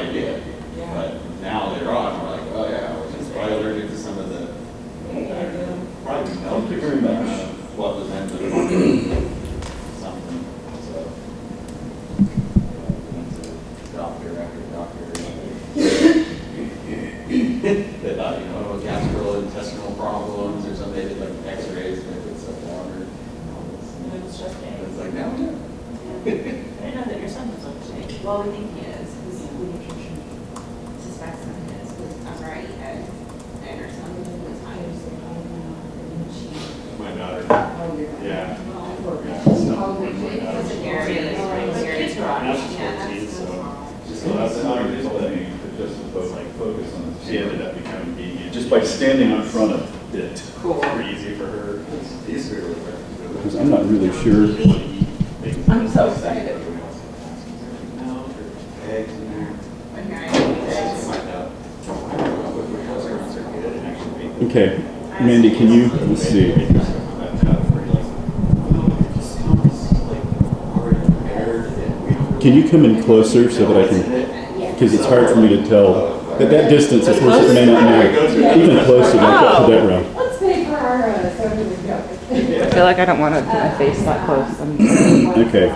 idea. But now later on, we're like, oh yeah, I was probably allergic to some of the probably milk. Thank you very much. What was meant to be something. So went to doctor after doctor. They thought, oh, gastrointestinal problems or something. They did like X-rays, and they did some water. It was just a. It's like now, yeah. I didn't know that your son was okay. Well, we think he is, because we suspect that he is, because I'm right, and our son was high. My daughter. Yeah. It's an area that's very Kids are on. Now she's 14, so That's not really thing, but just to like focus on the. she ended up becoming obedient. Just by standing in front of it. Cool. Pretty easy for her. These are Because I'm not really sure. I'm so excited. Eggs in there. Okay, Mandy, can you, let's see. Can you come in closer so that I can, because it's hard for me to tell. At that distance, of course, it may not matter. Even closer, like to that round. Let's pay for our social media. I feel like I don't want to put my face that close. Okay.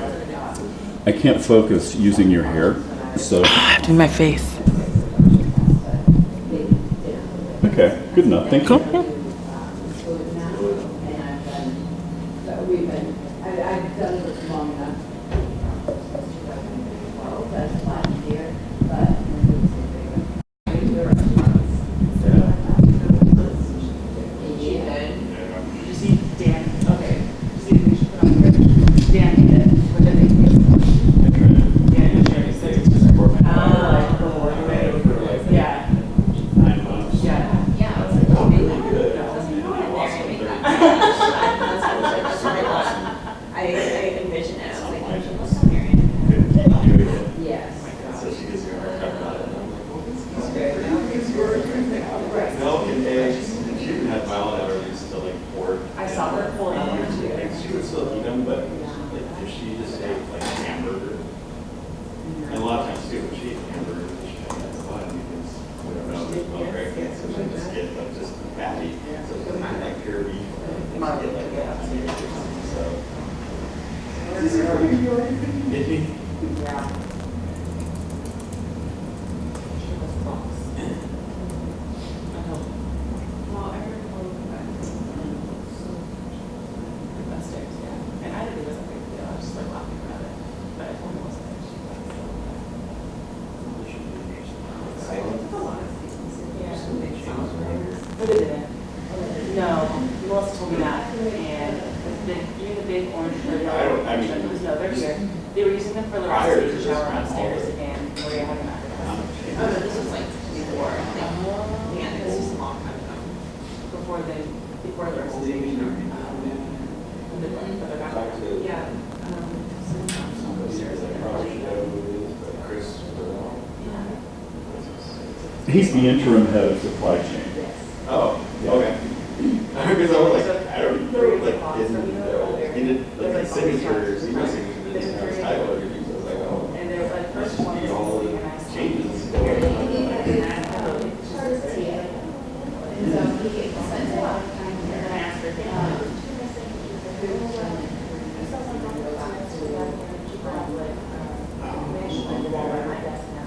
I can't focus using your hair, so. I have to do my face. Okay, good enough. Thank you. I've done it long enough. Well, that's last year, but. Did you see Dan? Okay. Did you see we should put on Dan did it. What did they do? Yeah, Jerry said it's just like yeah. 9 months. Yeah. Yeah, I was like, oh, really good. I envision it, I was like, what's Marion? Yes. So she gives you a hard time about it. Milk and eggs, and she even had mild allergies to like pork. I saw her pull out And too. she would still eat them, but like if she just ate like hamburger, and a lot of times too, when she ate hamburger, she had that fun because we don't know if there's milk right here, so she just get like just fatty. So it's like pure beef. And she get like that. So. Yeah. Well, I heard Upstairs, yeah. And I didn't think it was a big deal. I was just like laughing about it. But I told her it wasn't. But it didn't. No, Melissa told me that. And doing the big orange shirt. I mean, it was no, they're here. They were using them for little stage shower upstairs, and Maria had them after that. Oh, no, this was like before, yeah, this was a long time ago. Before the rest of the stage. Yeah. He's the interim head of supply chain. Oh, okay. Because I was like, I don't know, like, he did like signatures, email signatures, and his title or anything, so I was like, oh. And there was like first one. See all the changes going on.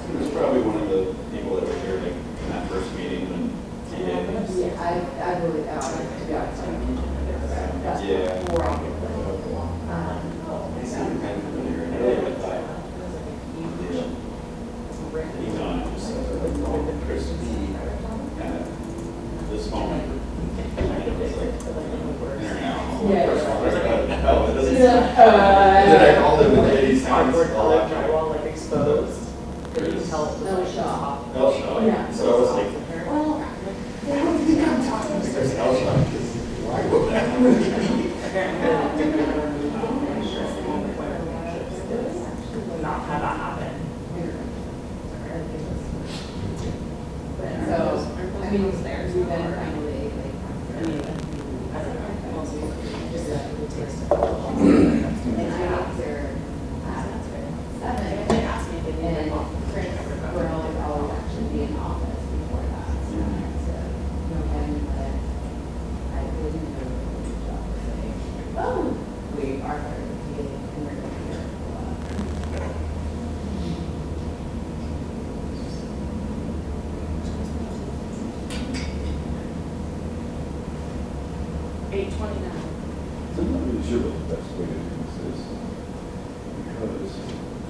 He was probably one of the people that were here like in that first meeting when he did. I believe, to be honest, that's Yeah. before. He seemed kind of familiar, and I really like that. Yeah. He's on Chris B. At this moment. It's like, in or out. Yeah. Oh, it doesn't. Yeah. Then I called him and he sounds Cardboard a color lot drywall like exposed. You can tell it was No like shop. L shot. Yeah. So I was like, Well, there's L shot. Why would not have that happen. so, I mean, we've been finally, like, I mean, I don't know. Once we just taste it. and I got there, 7. They asked me if they needed And one. we're all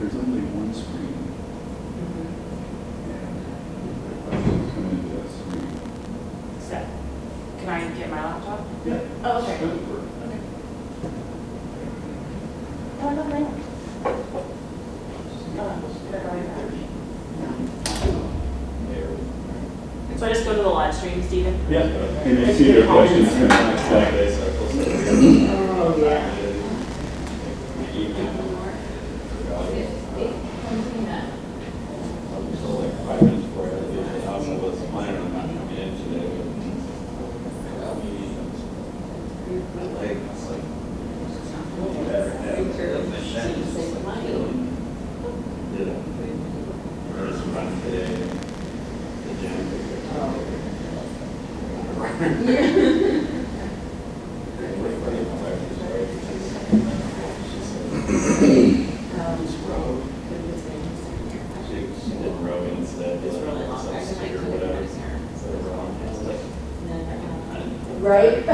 there's only one screen. And the questions come into that screen. So, can I get my laptop? Yeah. Oh, okay. That would work. Okay. Oh, I love my own. So I just go to the live stream, Stephen? Yeah, and you see their questions come in. Oh, yeah. Right?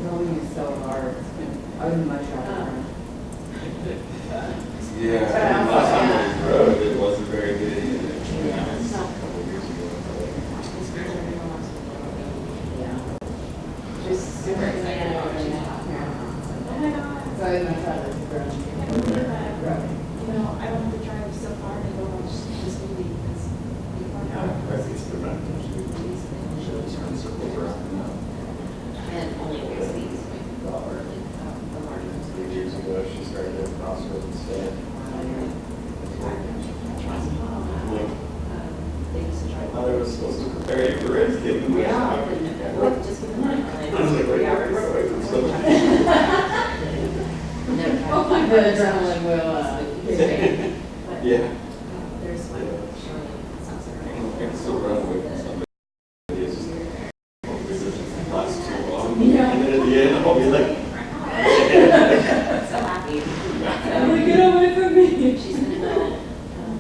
Rowing is so hard. I would much rather run. Yeah, last time I rode, it wasn't very good either. Yeah, it's a couple years ago. Yeah. Just super excited about it. Oh my God. So I would much rather run. Rowing. You know, I don't have to drive so far to go watch this movie because Yeah, it's preventive. She's run circles around now. and only always these like go early the morning. 3 years ago, she started at Crossroads instead. They used to drive. I thought it was supposed to prepare you for risk. Yeah. Just give them money. I was like, wait, 3 hours. Never tried. Oh my God, adrenaline will, But, Yeah. There's one, surely, it sounds like. I can still run away from somebody. It's just, lasts too long. Yeah. And then at the end, I'll be like, So happy. get away from me. She's in the,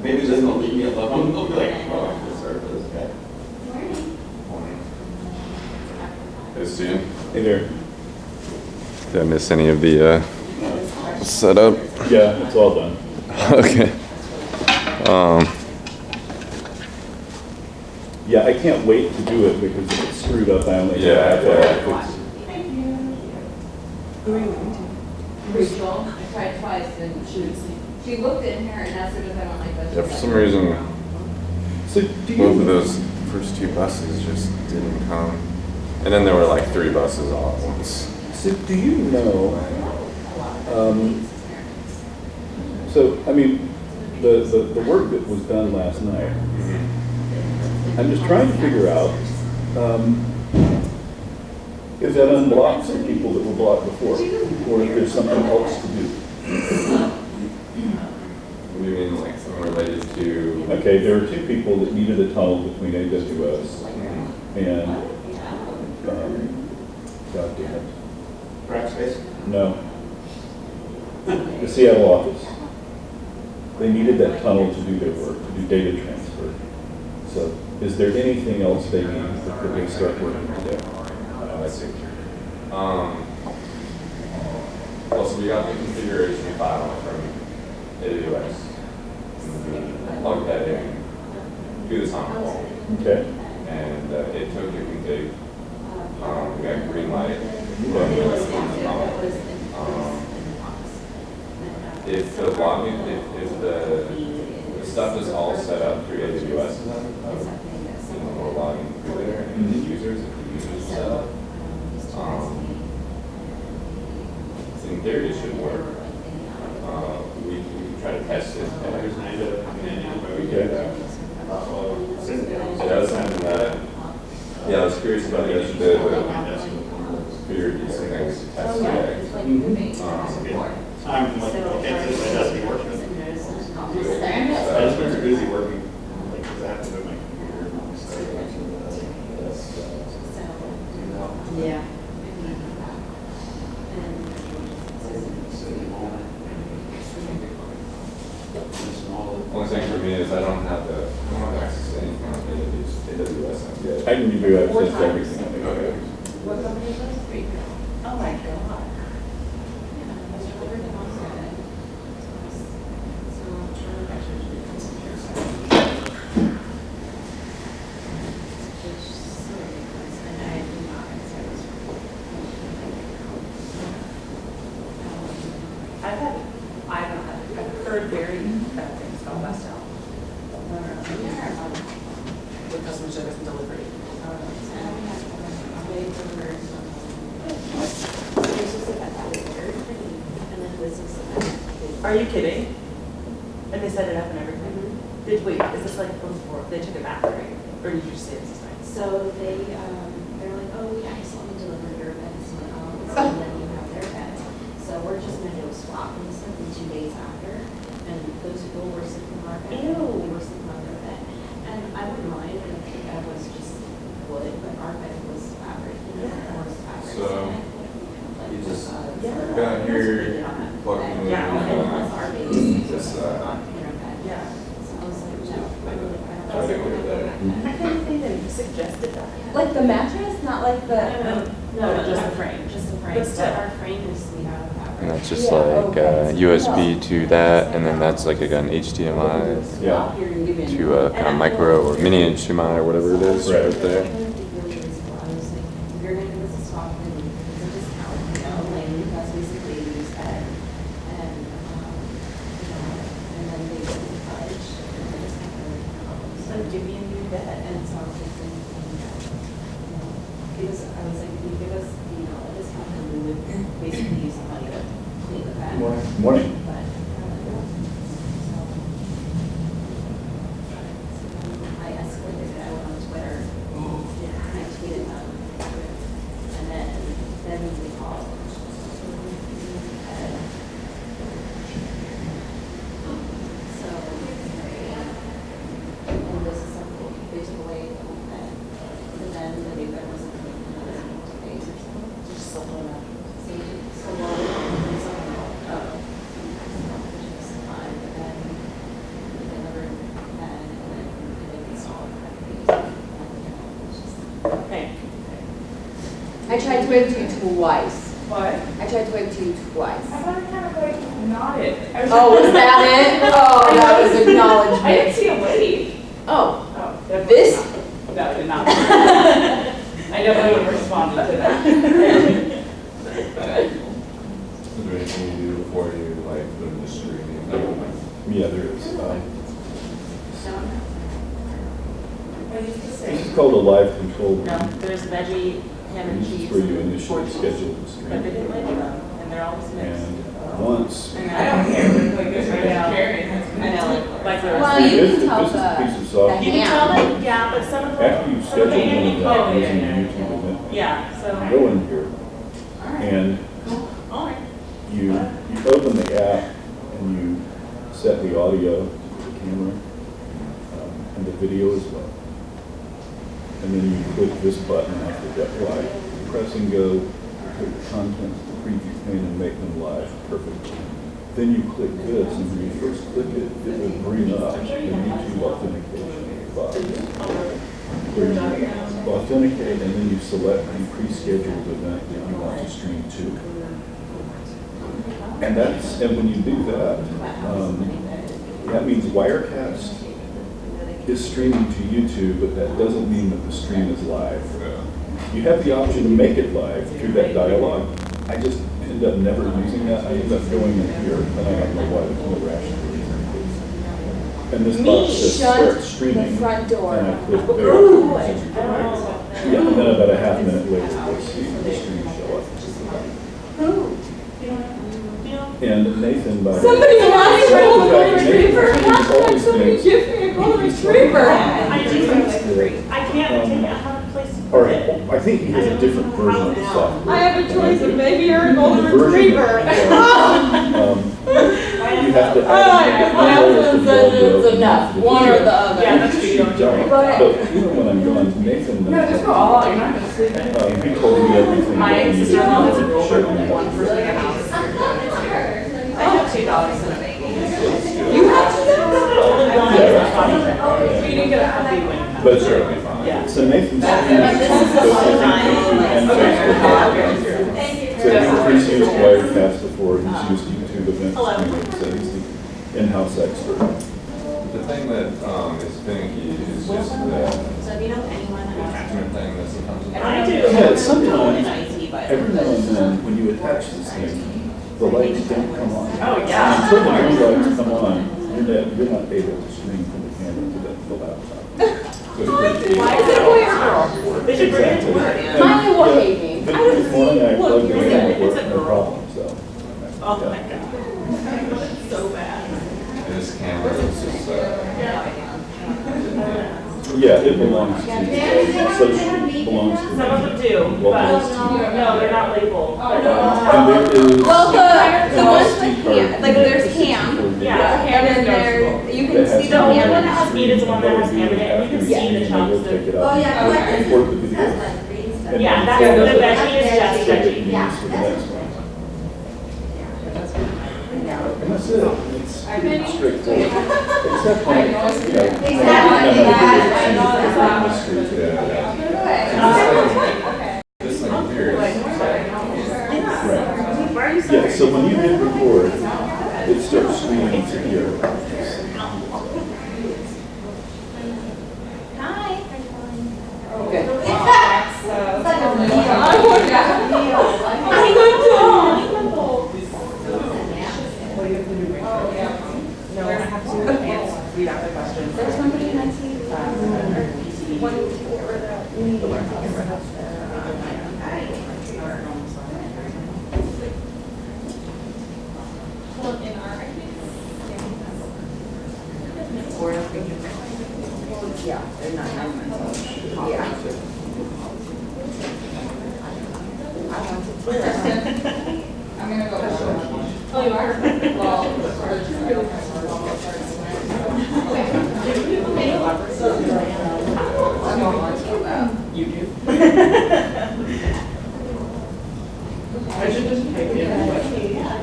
maybe just don't leave me alone. I'll be like, oh, I feel sorry for this guy. Hey, Steve. Hey there. Did I miss any of the setup? Yeah, it's all done. Okay. Yeah, I can't wait to do it because if it's screwed up, I only Yeah, have half hour yeah. to fix it. Rachel, I tried twice and she looked in here and asked her if I don't like vegetables. Yeah, for some reason, So do both of you, those first 2 buses just didn't come. And then there were like 3 buses all at once. so do you know, so, I mean, the work that was done last night, I'm just trying to figure out, if that unblocks the people that were blocked before, or if there's something else to do. What do you mean, like something related to? Okay, there are 2 people that needed a tunnel between AWS and, God damn it, Crack space? no, the Seattle office. They needed that tunnel to do their work, to do data transfer. So is there anything else they need that they start working today? I see. Well, so we got the configuration file from AWS. Plug that in, do this on the phone, Okay. and it took the config. We got green light. If the login, if the stuff is all set up through AWS, we're logging through there, and the users, if the users set up, in theory, it should work. We try to test it. There's an idea of coming in, but we Okay. get that. So that was something that, yeah, I was curious about yesterday, but figured these things to test today. I'm like, I can't sit at my desk and work. I just been too busy working, like, because I have to do my computer and all this stuff. Yeah. Only thing for me is I don't have access to anything on AWS yet. I can give you access to everything on the Okay. What company is this? Oh my God. I've heard very bad things about West Elm. With customer service and delivery. Are you kidding? And they set it up and everything? Wait, is this like before, they took it back, right? Or did you just say this is nice? So they're like, oh, we accidentally delivered your events and then you have their event. So we're just gonna do a swap, and this happened 2 days after, and those people were sitting on our event, we were sitting on their event. And I wouldn't mind if the bed was just wood, but our bed was fabric, was fabric. So, Like, you just Yeah. got here, plugging in, Yeah. our baby. just, Yeah. So I was like, no, I really, I try to don't. get there. I couldn't think that you suggested that. Like the mattress, not like the. No, just the frame. Just the frame, But but still. our frame is made out of fabric. And that's just Yeah, like okay. USB to that, and then that's like an HDMI Yeah. to a kind of micro or mini HDMI or whatever it is Right. right there. I couldn't think really reasonable. I was like, if you're gonna give us a swap, then it's a discount, like, that's basically what you said. And, and then they didn't budge, and I just had to, So give me a new bed. and so I was thinking, because I was like, if you give us, a discount, then we would basically use the money to clean the bed. Morning. But, I escalated it, I went on Twitter, and I tweeted them. And then we called. So, and this is something, they took away the whole bed. And then the new bed wasn't clean for another 2 days or so. Just something like So long, and something, which was fine, but then they delivered that, and then they installed that piece. It's just, Hey. I tried to wave to you twice. What? I tried to wave to you twice. I thought I kind of like nodded. Oh, was that it? Oh, that was I didn't acknowledgement. see a wave. Oh, Oh, definitely This? not. No, did not. I definitely would have responded to that. Is there anything you do before you like put in the streaming? Yeah, there is. What is the This same? is called a live control room. No, there's veggie, ham and This cheese. is where you and initially pork schedule toast. the But they stream. didn't label them, and they're always mixed. And once, I don't care, we're like this right now. I know, like the well, rest you This- can tell this is a piece of the software. You can tell them, yeah, but some of them. after you've some of scheduled them one you of call that it using in the there. YouTube event, Yeah, so. go in here and All right. you open the app and you set the audio to the camera and the video as well. And then you click this button after that live. Press and go, put the content to the preview pane and make them live perfectly. Then you click this, and when you first click it, it will bring up the YouTube authentication box. Where you authenticate and then you select the pre-scheduled event that you want to stream to. And when you do that, that means Wirecast is streaming to YouTube, but that doesn't mean that the stream is live. You have the option to make it live through that dialogue. I just end up never using that. I end up going in here, and I don't know why there's no rational reason. And this box says start shut streaming. the front door. And I click there. Oh, boy. Yeah, and then about a half minute later, we'll see the stream show up. And Nathan, by Somebody wants a golden retriever. Nathan's always Somebody been, give me a golden retriever. I can't take it, I have a place to or put it. I think he has a different version of the software. I have a choice of baby or a The golden version retriever. You have to It's enough, one or the other. Yeah, that's true. But even when I'm gone, Nathan. No, just go all out, you're not gonna sleep in it. He told me everything. My that I needed to sister-in-law has a know. golden Showed me how one to for do like it. a house. I have 2 dogs and a baby. You have to We didn't get a puppy when. But certainly fine. Yeah. So Nathan's and Facebook. So he's used Wirecast before, he's used YouTube event streaming, so he's the in-house expert. The thing that is finicky is just the So if you know anyone that attachment thing that sometimes. I do. Yeah, sometimes, IT, but. every now and then, when you attach this thing, the lights don't come on. Oh, yeah. Until the blue lights come on, you're not able to stream from the camera to the laptop. So Why is it a boy or girl? They should bring it to work. Exactly. Mine will hate me. But this morning I plugged it in and it It's worked, a no girl. problem, so. Oh, yeah. my God. So bad. And this camera is just, Yeah, it belongs to, such belongs to. Some of them do, Well, but belongs to you. no, they're not labeled. And there is. Well, the ones SD with card Cam, like there's for Cam. 64 Yeah, gigabytes. And then there, you can That has see The the only Cam. one that has speed is the one that has camera in it, and you can see the And chunks we'll take of. it out. Oh, yeah, and like- import the video. And Yeah, then that's forward the it veggie is just so that it veggie. can be used for the next one. And that's it. It's pretty straightforward. Except when, you know, this like here. Right. Why are you so? Yeah, so when you hit record, it starts streaming to here. Hi. No, I have to read out the questions. There's somebody I see. Yeah, they're not governmental. Yeah. I'm gonna go. Oh, you are? You do. I should just type in.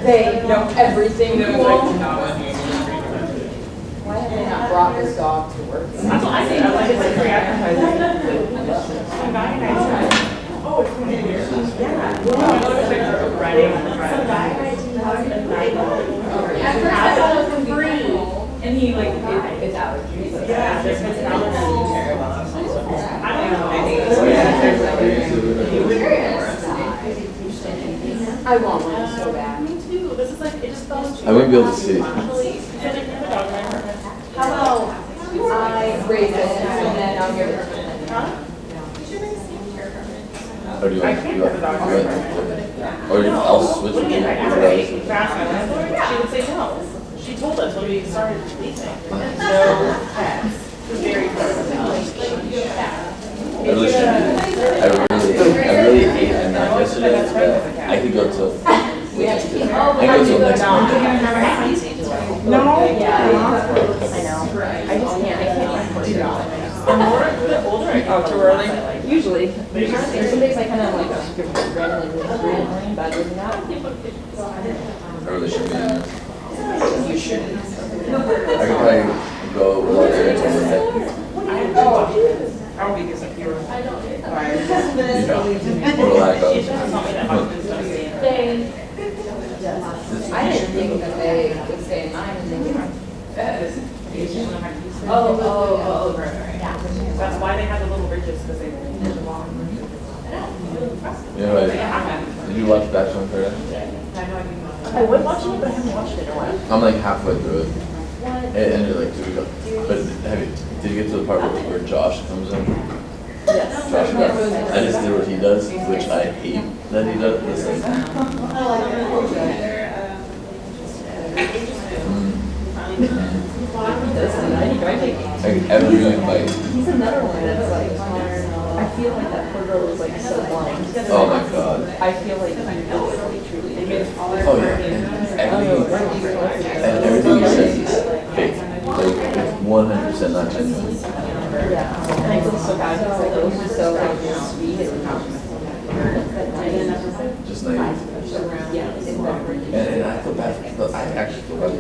They know everything Like, cool. no. Why have they not brought this dog to work? That's what I think. I like it's like free advertising. Some guy and I tried. Oh, it's been years. Yeah. Well, I thought it was like writing on the front. Some guy writes me how to write. At first I thought it was free. And he like, It's allergies. yeah, there's been allergies. I don't know. I want one so bad. Me too. This is like, it just felt. I wouldn't be able to see. How about I raise it and then I'll give it to them. Huh? Or do you I want, can't have a dog. or I'll switch it. She would say no. She told us when we started leasing. No pets. Very I really hate it. And yesterday, it's bad. I could go till. I go till next month. No. I know. I just can't. I can't afford it all. The more the older I get. Oh, too early? Usually. There's some days I kind of like randomly really green, but other than that, I really should be in this. you shouldn't. I could probably go without there until midnight. How we get some pure. Yeah. Or lack of. She just told me that husband's gonna stay in her. I didn't think that they would stay in mine and they would. Right. That's why they have the little ridges, because they live long. You know, like, did you watch Bachelor in Paradise? I would watch it, but I haven't watched it in a while. I'm like halfway through it. And you're like, do we go? But did you get to the part where Josh comes in? Yes. Josh, Yes. I just did what he does, which I hate that he does. This every fight. He's another one that's like, I feel like that poor girl is like so blind. Oh my god. I feel like he really truly. Oh yeah. Everything he says is fake. Like 100% not genuine. Yeah. And I feel so bad because like, it was so like sweet and Just naive. yeah, it's better. And I feel bad. I actually feel bad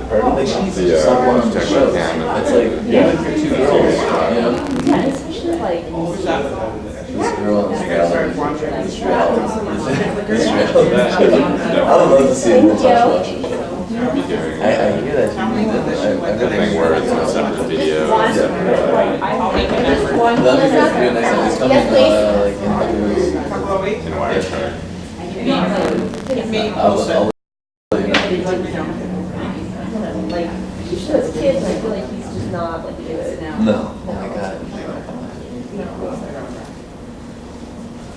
for him. Like she needs to just stop going on the show. It's like, yeah, with your two girls, you know? Yeah, especially like. This girl in this reality. This reality. I would love to see a more touch watch it. I hear that you need that. I've got Thing where it's a separate video. Yeah. I'll make an effort. That'd be good. It's coming, like, in 2 weeks. wait to watch her. I'll let you know. Like, usually as kids, I feel like he's just not like good. No, oh my God.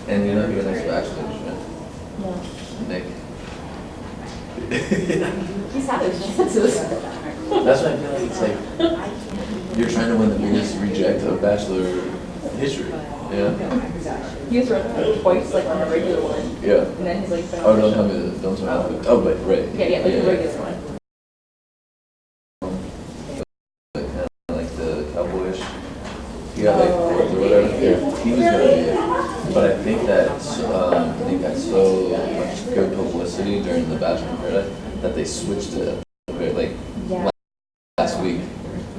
And you know who your next bachelor is, right? No. Nick. He's having chances. That's why I feel like it's like, you're trying to win the biggest reject of bachelor history. Yeah. He was running twice, like on a regular one, Yeah. and then he's like, Oh, don't tell me this. Don't tell me this. Oh, but right. yeah, like the regular one. Like, kind of like the cowboyish. He got like fourth or whatever. Yeah. He was gonna be it. But I think that they got so much good publicity during the Bachelor in Paradise that they switched to like Yeah. last week.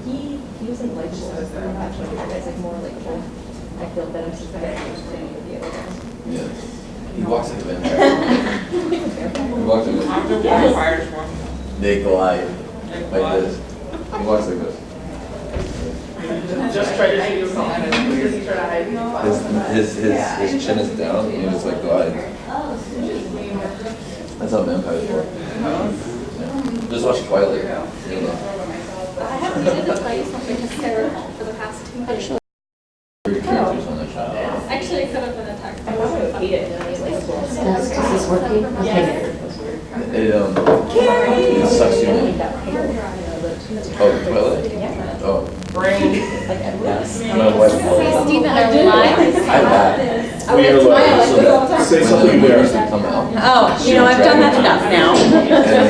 He was in like just as like more like I feel that I'm just better with the other guys. Yeah. He walks like a vampire. He walks like a Vampires walking. They glide like this. He walks like this. Just try to see you something, because he's trying to hide. His chin is down and he just like glides. That's how vampires work. Yeah. Just watch Twilight. You know. I haven't needed to tell you something hysterical for the past 2 days. Weird characters on that show. Actually, it could have been a text. I would hate it, and I like, Is this working? Okay. It sucks you in. Oh, Twilight? Oh. Brain. My wife. Steven, are we live? I laugh. We are live. So that Say when something the there. movies would come out. Oh, you know, I've done that enough now. And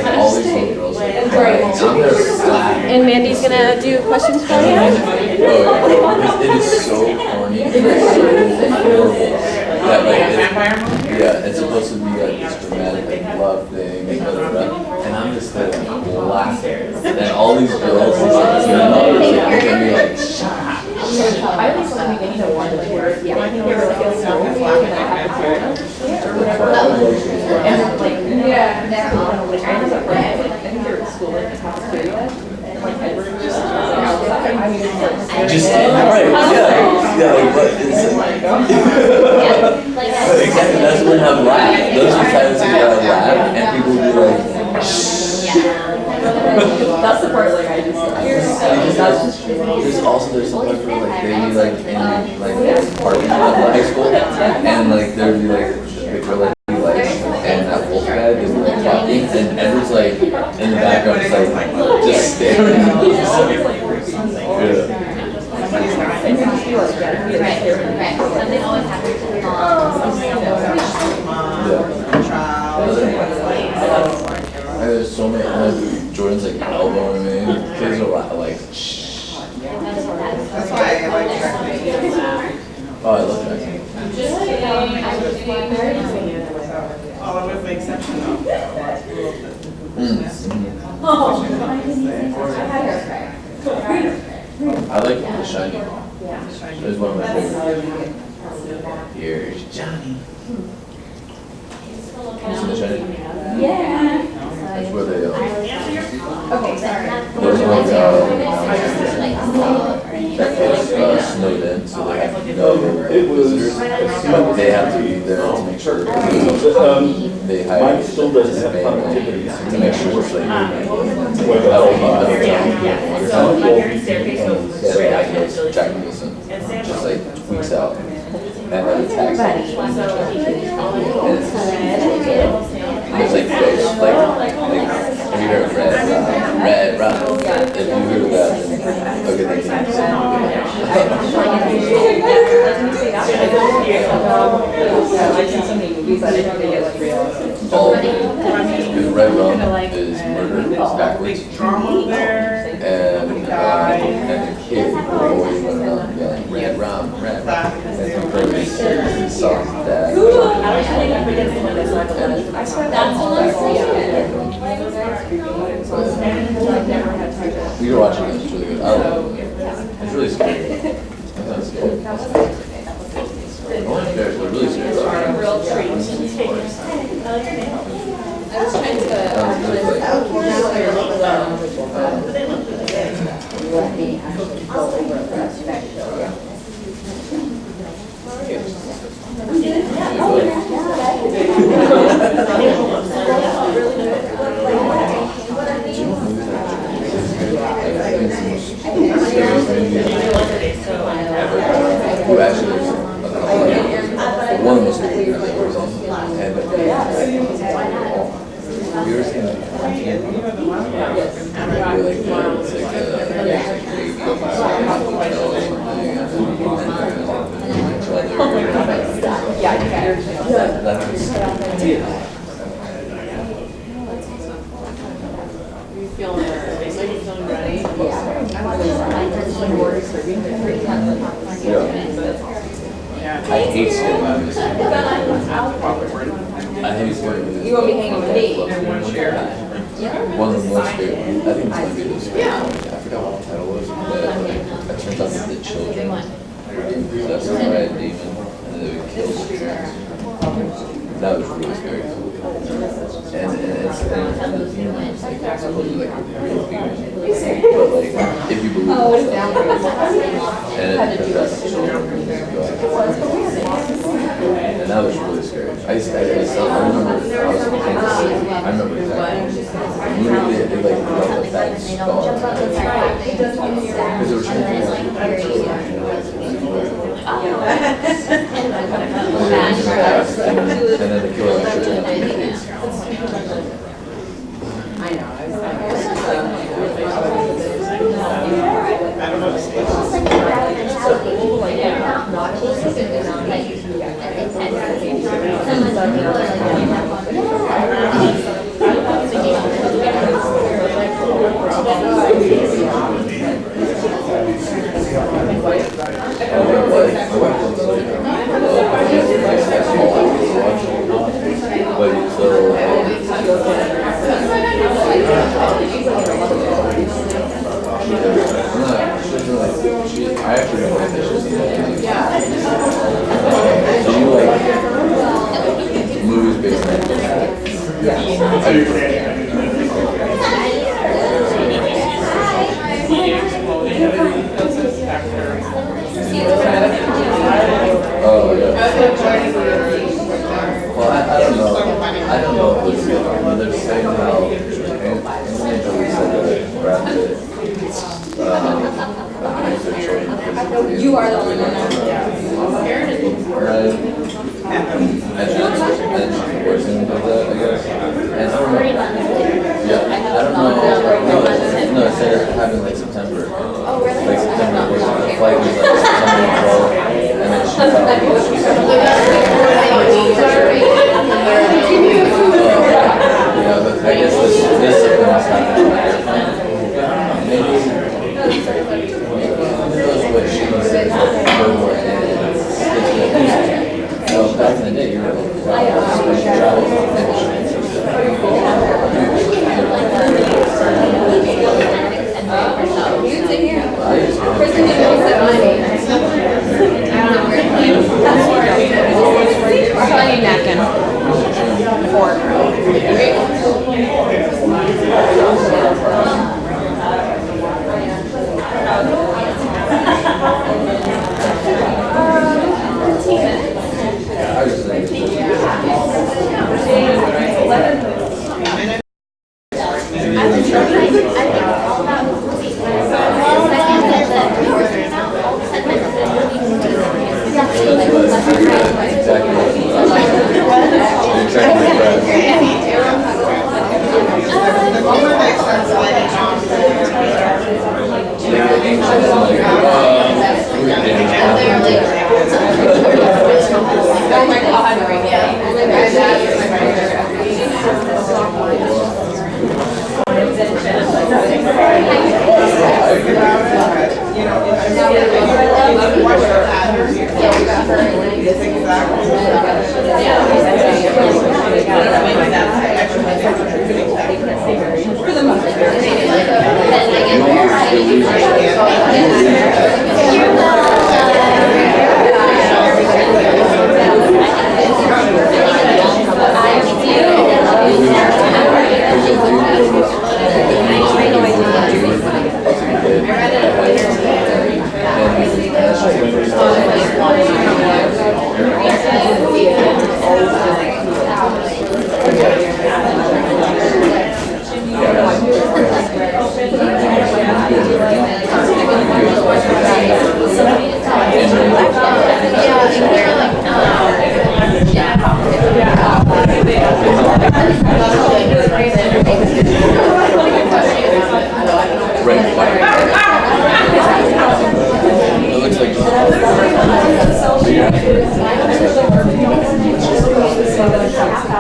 like all these little girls like, I'm there. And Mandy's gonna do questions for you? Oh, yeah. It is so corny. It is so horrible. That like, yeah, it's supposed to be like this dramatic like love thing, and blah, blah, blah. And I'm just like laughing. And all these girls, these like teenagers, like look at me like, shut up. I always thought we didn't know one where, yeah, I think they were like, it's so weird, and I had to turn them. And like, yeah, they're all, like, I was at work, I think they were at school, like, in the cafeteria, and like, Edward was just, like, outside, I mean, like, Just right, yeah, like, but it's like, exactly, that's when I laugh. Those are times that I laugh, and people will be like, that's the part, like, I just, there's also there's some part where like they be like in like parking lot of high school, and like there'd be like a picture like and that wolf guy is like talking, and Edward's like in the background is like just staring. Yeah. Something always happens to the There's so many. Jordan's like elbowing me. Kids are like, shh. That's why I like tracking. Oh, I love tracking. All with the exception of. I like The Shining. It's one of my favorites. Here's Johnny. You seen The Shining? yeah. That's where they Okay, sorry. there's one that gets snowed in, so they have no It was. but they have to be there to make sure. They hire Mine still doesn't have to connectivity. make sure it's like So my parents' staircase goes straight out to the village. Jackie Wilson, just like weeks out. And then the tax. It's like ghost, like have you heard of Red Rock? If you heard of that, then okay, thank I've seen so many movies that I think they get like real. All of it. Because Red Rum is murder, it's backwards. Drama there. And the kid will always run around yelling, Red Rum, Red Rum. And the purpose is saw his dad. We were watching it, it's really good. I love it. It's really scary. It's not scary. I want to share it, but really scary. Real treat. I was trying to. you ever seen like I hate school movies. I hate school movies. You won't be hanging with me. One of the most favorite, I think it's my favorite story. I forgot what the title was, but like, it turns out that the children were being possessed by a demon and they would kill the parents. That was really scary. And the demon is like supposedly like a real demon. But like, if you believe it, and it possessed children, and that was really scary. I remember I was in Kansas City. I remember exactly. Literally, they like developed a bad skull. Because they were trying to figure out children. And then the killer was shooting at the kids. I know, I was I actually don't like that she's do you like movies based on yeah. I do. Oh yeah. Well, I don't know. I don't know if it's they're saying how Brad Pitt you are the only one that right? And she's working with that, I guess. And I don't know. Yeah, I don't know. No, it said it happened like September. Like September was the flight was like September 12th, and then she fell. Yeah, but I guess this must happen on the airplane. Maybe. What she said, well, back in the day, you were able to travel. For the most part. Just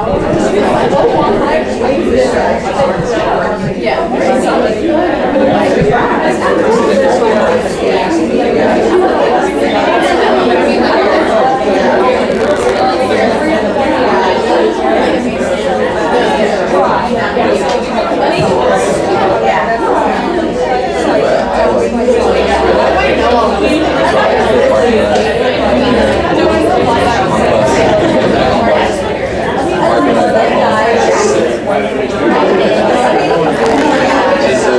so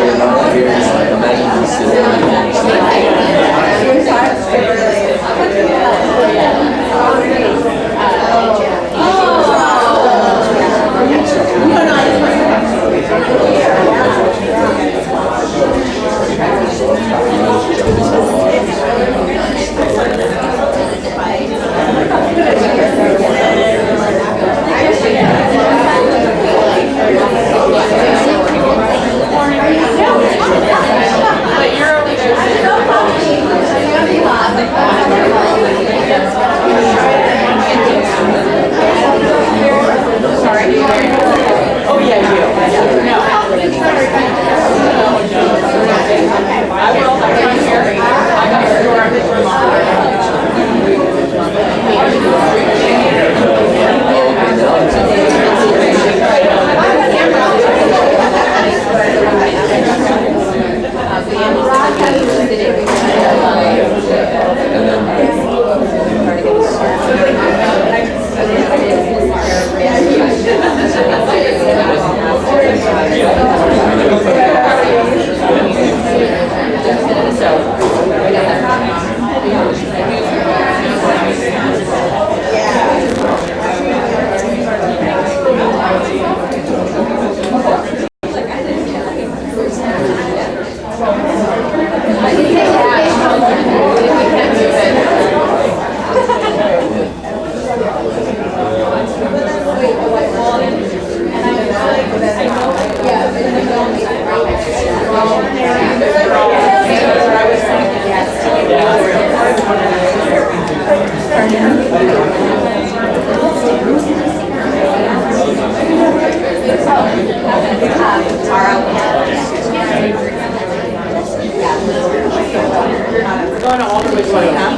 you're not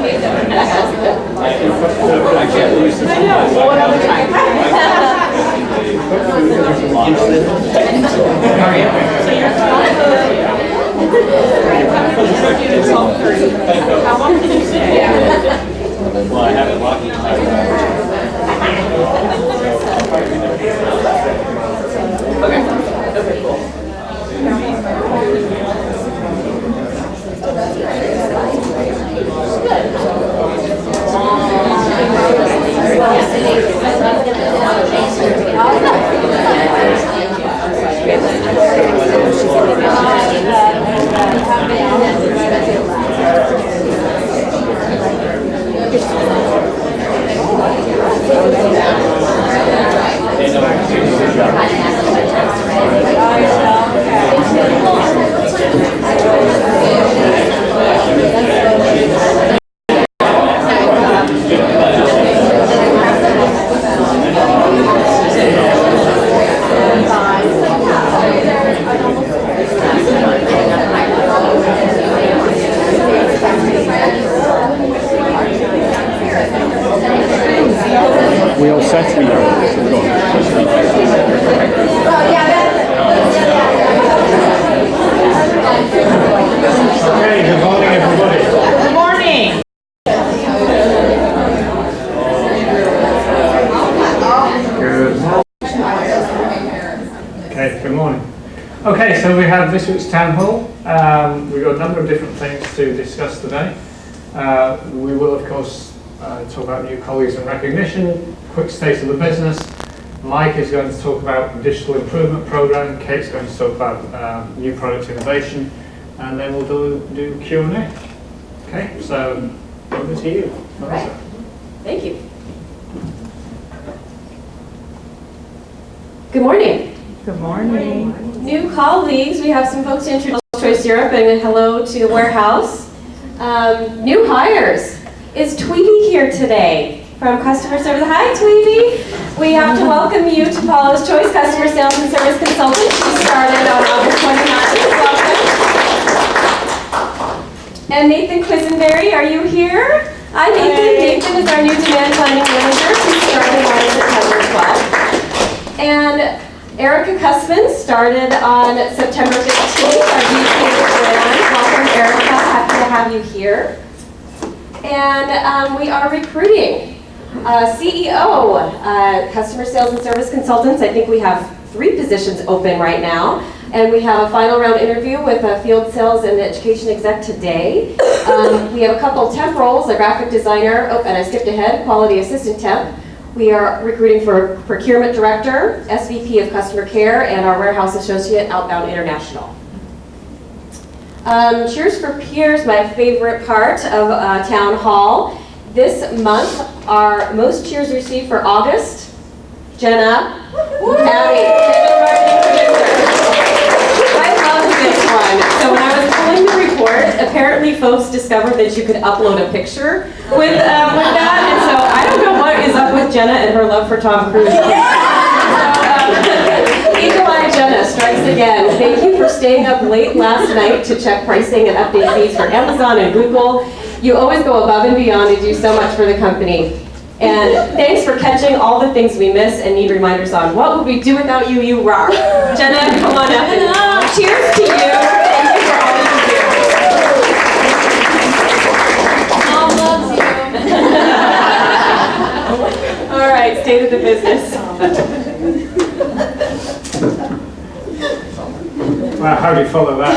here, imagine you How long did you stay? Well, I haven't walked. Okay, cool. We all set? We go. Okay, good morning, everybody. Good morning. Okay, good morning. Okay, so we have this week's town hall. We've got a number of different things to discuss today. We will, of course, talk about new colleagues and recognition, quick state of the business. Mike is going to talk about the digital improvement program. Kate's going to talk about new product innovation, and then we'll do Q&A. Okay, so over to you, Melissa. Right. Thank you. Good morning. Good morning. New colleagues, we have some folks to introduce Choice Europe and a hello to the warehouse. New hires. Is Tweety here today? from customer service. Hi, Tweety. We have to welcome you to Paula's Choice Customer Sales and Service Consultant. She started on August 29th. Welcome. And Nathan Quisenberry, are you here? Hi, Nathan. Hey. Nathan is our new demand planning manager. She started on September 12th. And Erica Cussman started on September 15th, our VP of brand. Welcome, Erica. Happy to have you here. And we are recruiting CEO, customer sales and service consultants. I think we have 3 positions open right now. And we have a final round interview with a field sales and education exec today. We have a couple temp roles, a graphic designer, oh, and I skipped ahead, quality assistant temp. We are recruiting for procurement director, SVP of customer care, and our warehouse associate, outbound international. Cheers for Peers, my favorite part of town hall. This month, our most cheers received for August, Jenna, Abby, so when I was pulling the report, apparently folks discovered that you could upload a picture with that, and so I don't know what is up with Jenna and her love for Tom Cruise. Eagle Eye Jenna strikes again. Thank you for staying up late last night to check pricing and update fees for Amazon and Google. You always go above and beyond and do so much for the company. And thanks for catching all the things we miss and need reminders on. What would we do without you? You rock. Jenna, come on up. And cheers to you. Thank you for all that you do. Mom loves you. All right, state of the business. Well, how do you follow that?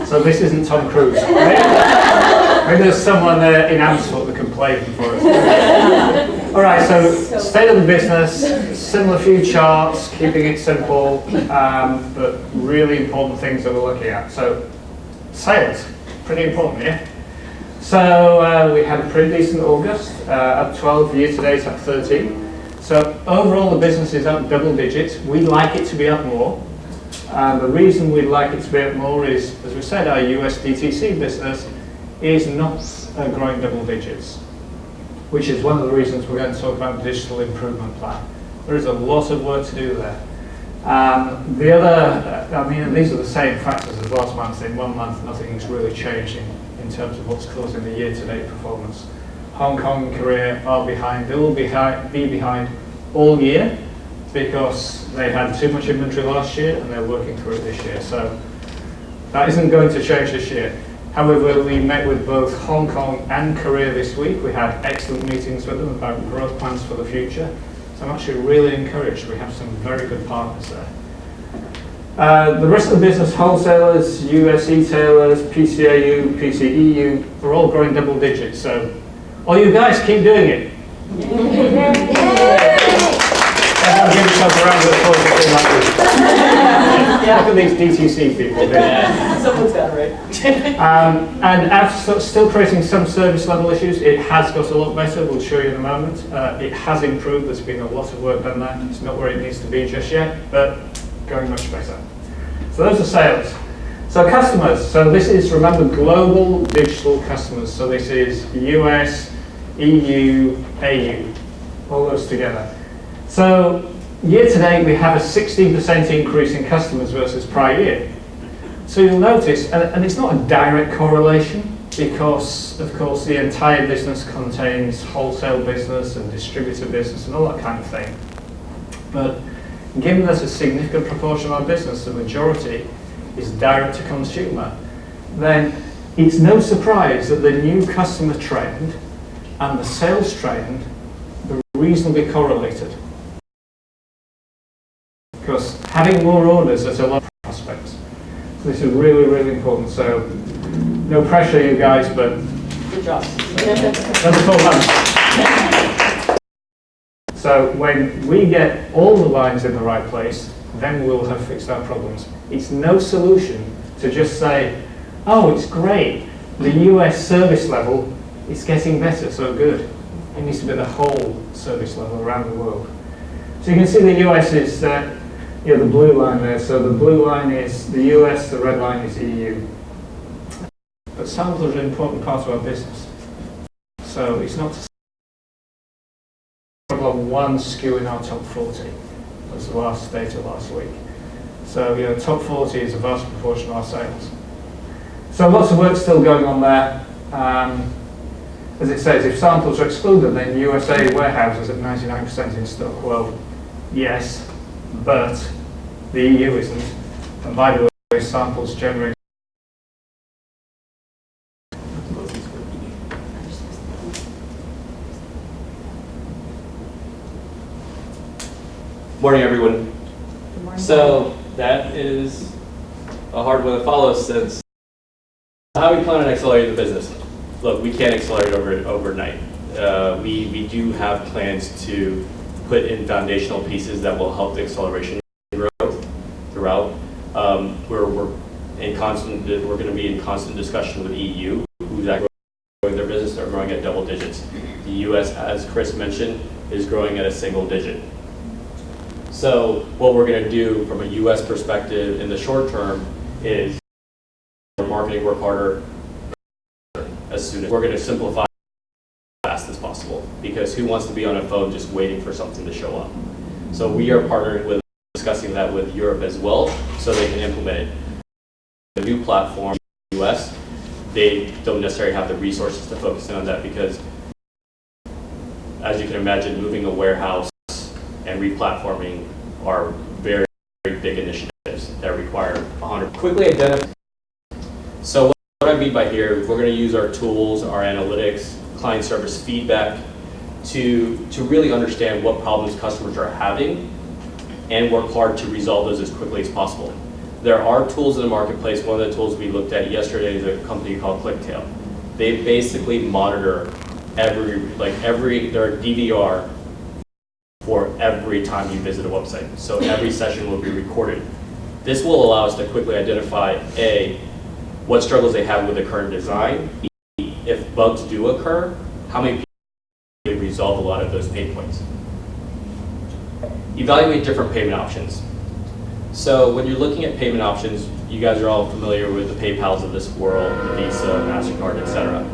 So this isn't Tom Cruise. Maybe there's someone in Amsford that can play him for us. All right, so state of the business, similar few charts, keeping it simple, but really important things that we're looking at. So sales, pretty important, yeah? So we had a pretty decent August, up 12, year to date up 13. So overall the business is up double digits. We'd like it to be up more. The reason we'd like it to be up more is, as we said, our US DTC business is not growing double digits, which is one of the reasons we're going to talk about the digital improvement plan. There is a lot of work to do there. The other, I mean, these are the same factors as last month. In 1 month, nothing's really changing in terms of what's causing the year-to-date performance. Hong Kong and Korea are behind. They will be behind all year because they had too much inventory last year and they're working through it this year. So that isn't going to change this year. However, we met with both Hong Kong and Korea this week. We had excellent meetings with them about growth plans for the future. So I'm actually really encouraged. We have some very good partners there. The rest of the business, wholesalers, US retailers, PCAU, PCEU, are all growing double digits. So all you guys keep doing it. Everyone give yourself a round of applause if they like this. Look at these DTC people. Someone's got it right. And after still creating some service level issues, it has got a lot better. We'll show you in a moment. It has improved. There's been a lot of work done there. It's not where it needs to be just yet, but going much better. So those are sales. So customers. So this is, remember, global digital customers. So this is US, EU, AU, all those together. So year to date, we have a 16% increase in customers versus prior year. So you'll notice, and it's not a direct correlation because, of course, the entire business contains wholesale business and distributor business and all that kind of thing. But given that a significant proportion of our business, the majority, is direct to consumer, then it's no surprise that the new customer trend and the sales trend are reasonably correlated. Because having more orders has a lot of prospects. So this is really, really important. So no pressure, you guys, but Good job. another 4 months. So when we get all the lines in the right place, then we'll have fixed our problems. It's no solution to just say, oh, it's great. The US service level is getting better, so good. It needs to be the whole service level around the world. So you can see the US is the blue line there. So the blue line is the US, the red line is EU. But sales are an important part of our business. So it's not to struggle on one SKU in our top 40. Was the last data last week. So, you know, top 40 is a vast proportion of our sales. So lots of work still going on there. As it says, if samples are excluded, then USA warehouses at 99% in stock. Well, yes, but the EU isn't. And by the way, samples generate. Morning, everyone. So that is a hard one to follow since how we plan on accelerating the business. Look, we can't accelerate overnight. We do have plans to put in foundational pieces that will help the acceleration growth throughout. We're going to be in constant discussion with EU, who's growing their business. They're growing at double digits. The US, as Chris mentioned, is growing at a single digit. So what we're going to do from a US perspective in the short term is marketing work harder as soon as we're going to simplify as fast as possible, because who wants to be on a phone just waiting for something to show up? So we are partnering with, discussing that with Europe as well, so they can implement it. The new platform in the US, they don't necessarily have the resources to focus on that, because as you can imagine, moving a warehouse and replatforming are very, very big initiatives that require 100. Quickly identify. So what I mean by here, we're going to use our tools, our analytics, client service feedback to really understand what problems customers are having and work hard to resolve those as quickly as possible. There are tools in the marketplace. One of the tools we looked at yesterday is a company called ClickTail. They basically monitor their DVR for every time you visit a website. So every session will be recorded. This will allow us to quickly identify A, what struggles they have with the current design, B, if bugs do occur, how many people resolve a lot of those pain points. Evaluate different payment options. So when you're looking at payment options, you guys are all familiar with the PayPals of this world, the Visa, MasterCard, etc.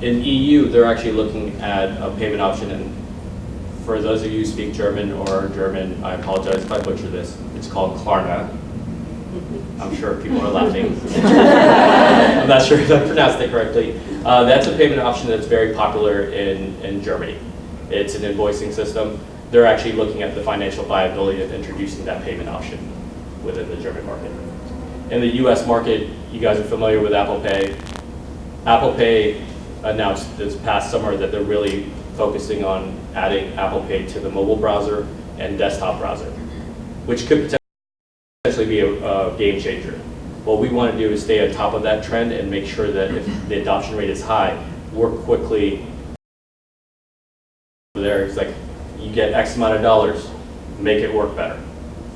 In EU, they're actually looking at a payment option, and for those of you who speak German or German, I apologize if I butcher this. It's called Klarna. I'm sure people are laughing. I'm not sure if I pronounced it correctly. That's a payment option that's very popular in Germany. It's an invoicing system. They're actually looking at the financial viability of introducing that payment option within the German market. In the US market, you guys are familiar with Apple Pay. Apple Pay announced this past summer that they're really focusing on adding Apple Pay to the mobile browser and desktop browser, which could potentially be a game changer. What we want to do is stay on top of that trend and make sure that if the adoption rate is high, work quickly there. It's like, you get X amount of dollars, make it work better,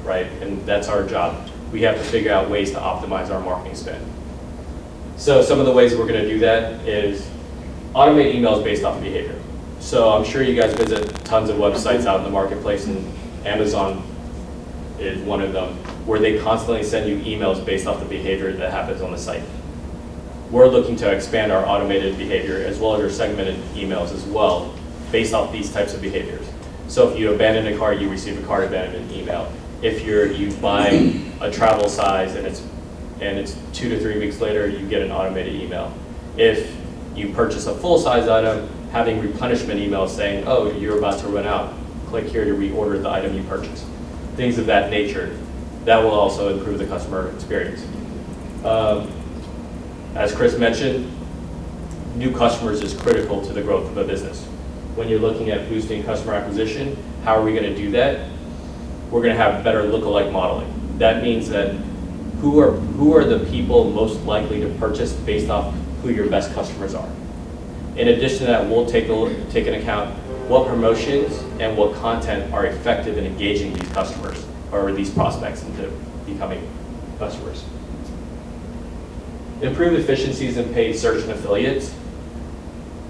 right? And that's our job. We have to figure out ways to optimize our marketing spend. So some of the ways we're going to do that is automate emails based off of behavior. So I'm sure you guys visit tons of websites out in the marketplace, and Amazon is one of them, where they constantly send you emails based off the behavior that happens on the site. We're looking to expand our automated behavior as well as our segmented emails as well, based off these types of behaviors. So if you abandon a cart, you receive a cart abandonment email. If you buy a travel size and it's 2 to 3 weeks later, you get an automated email. If you purchase a full size item, having replenishment emails saying, oh, you're about to run out, click here to reorder the item you purchased. Things of that nature. That will also improve the customer experience. As Chris mentioned, new customers is critical to the growth of a business. When you're looking at boosting customer acquisition, how are we going to do that? We're going to have better lookalike modeling. That means that who are the people most likely to purchase based off who your best customers are. In addition to that, we'll take into account what promotions and what content are effective in engaging these customers or these prospects into becoming customers. Improve efficiencies in paid search and affiliates.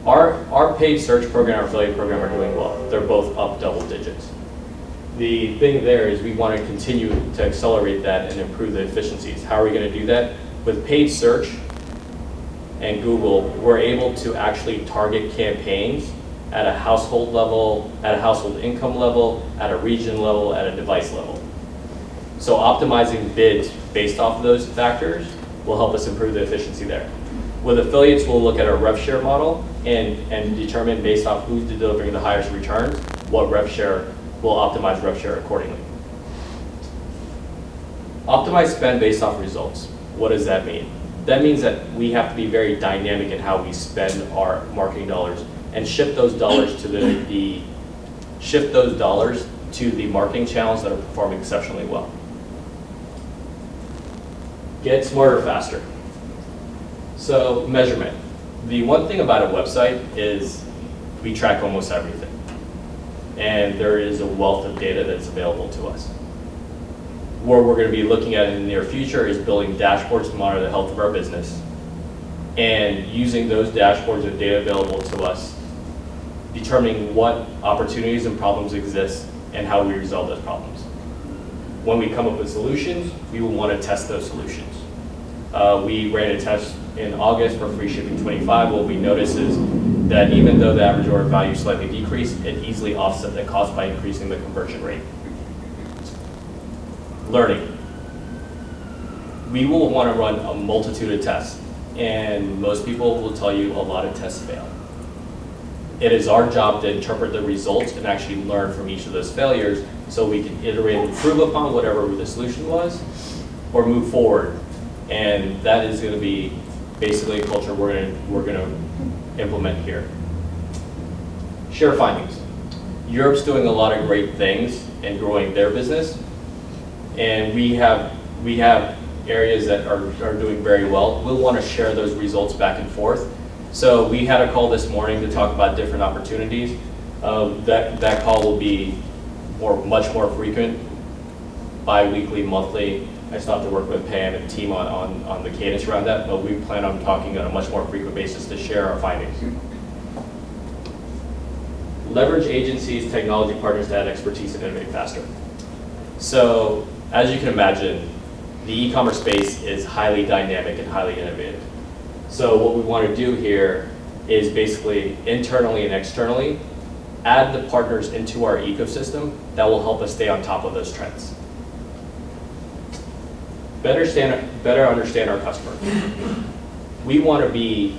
Our paid search program, our affiliate program are doing well. They're both up double digits. The thing there is we want to continue to accelerate that and improve the efficiencies. How are we going to do that? With paid search and Google, we're able to actually target campaigns at a household level, at a household income level, at a region level, at a device level. So optimizing bids based off of those factors will help us improve the efficiency there. With affiliates, we'll look at our rev share model and determine based off who's delivering the highest returns, what rev share, will optimize rev share accordingly. Optimize spend based off results. What does that mean? That means that we have to be very dynamic in how we spend our marketing dollars and shift those dollars to the marketing channels that are performing exceptionally well. Get smarter faster. So measurement. The one thing about a website is we track almost everything. And there is a wealth of data that's available to us. What we're going to be looking at in the near future is building dashboards to monitor the health of our business and using those dashboards of data available to us, determining what opportunities and problems exist and how we resolve those problems. When we come up with solutions, we will want to test those solutions. We ran a test in August for free shipping 25. What we noticed is that even though the average order value slightly decreased, it easily offset the cost by increasing the conversion rate. Learning. We will want to run a multitude of tests, and most people will tell you a lot of tests fail. It is our job to interpret the results and actually learn from each of those failures so we can iterate and improve upon whatever the solution was or move forward. And that is going to be basically a culture we're going to implement here. Share findings. Europe's doing a lot of great things and growing their business, and we have areas that are doing very well. We'll want to share those results back and forth. So we had a call this morning to talk about different opportunities. That call will be much more frequent, bi-weekly, monthly. I still have to work with Pam and team on the cadence around that, but we plan on talking on a much more frequent basis to share our findings. Leverage agencies, technology partners to add expertise and innovate faster. So as you can imagine, the e-commerce space is highly dynamic and highly innovative. So what we want to do here is basically internally and externally add the partners into our ecosystem that will help us stay on top of those trends. Better understand our customer. We want to be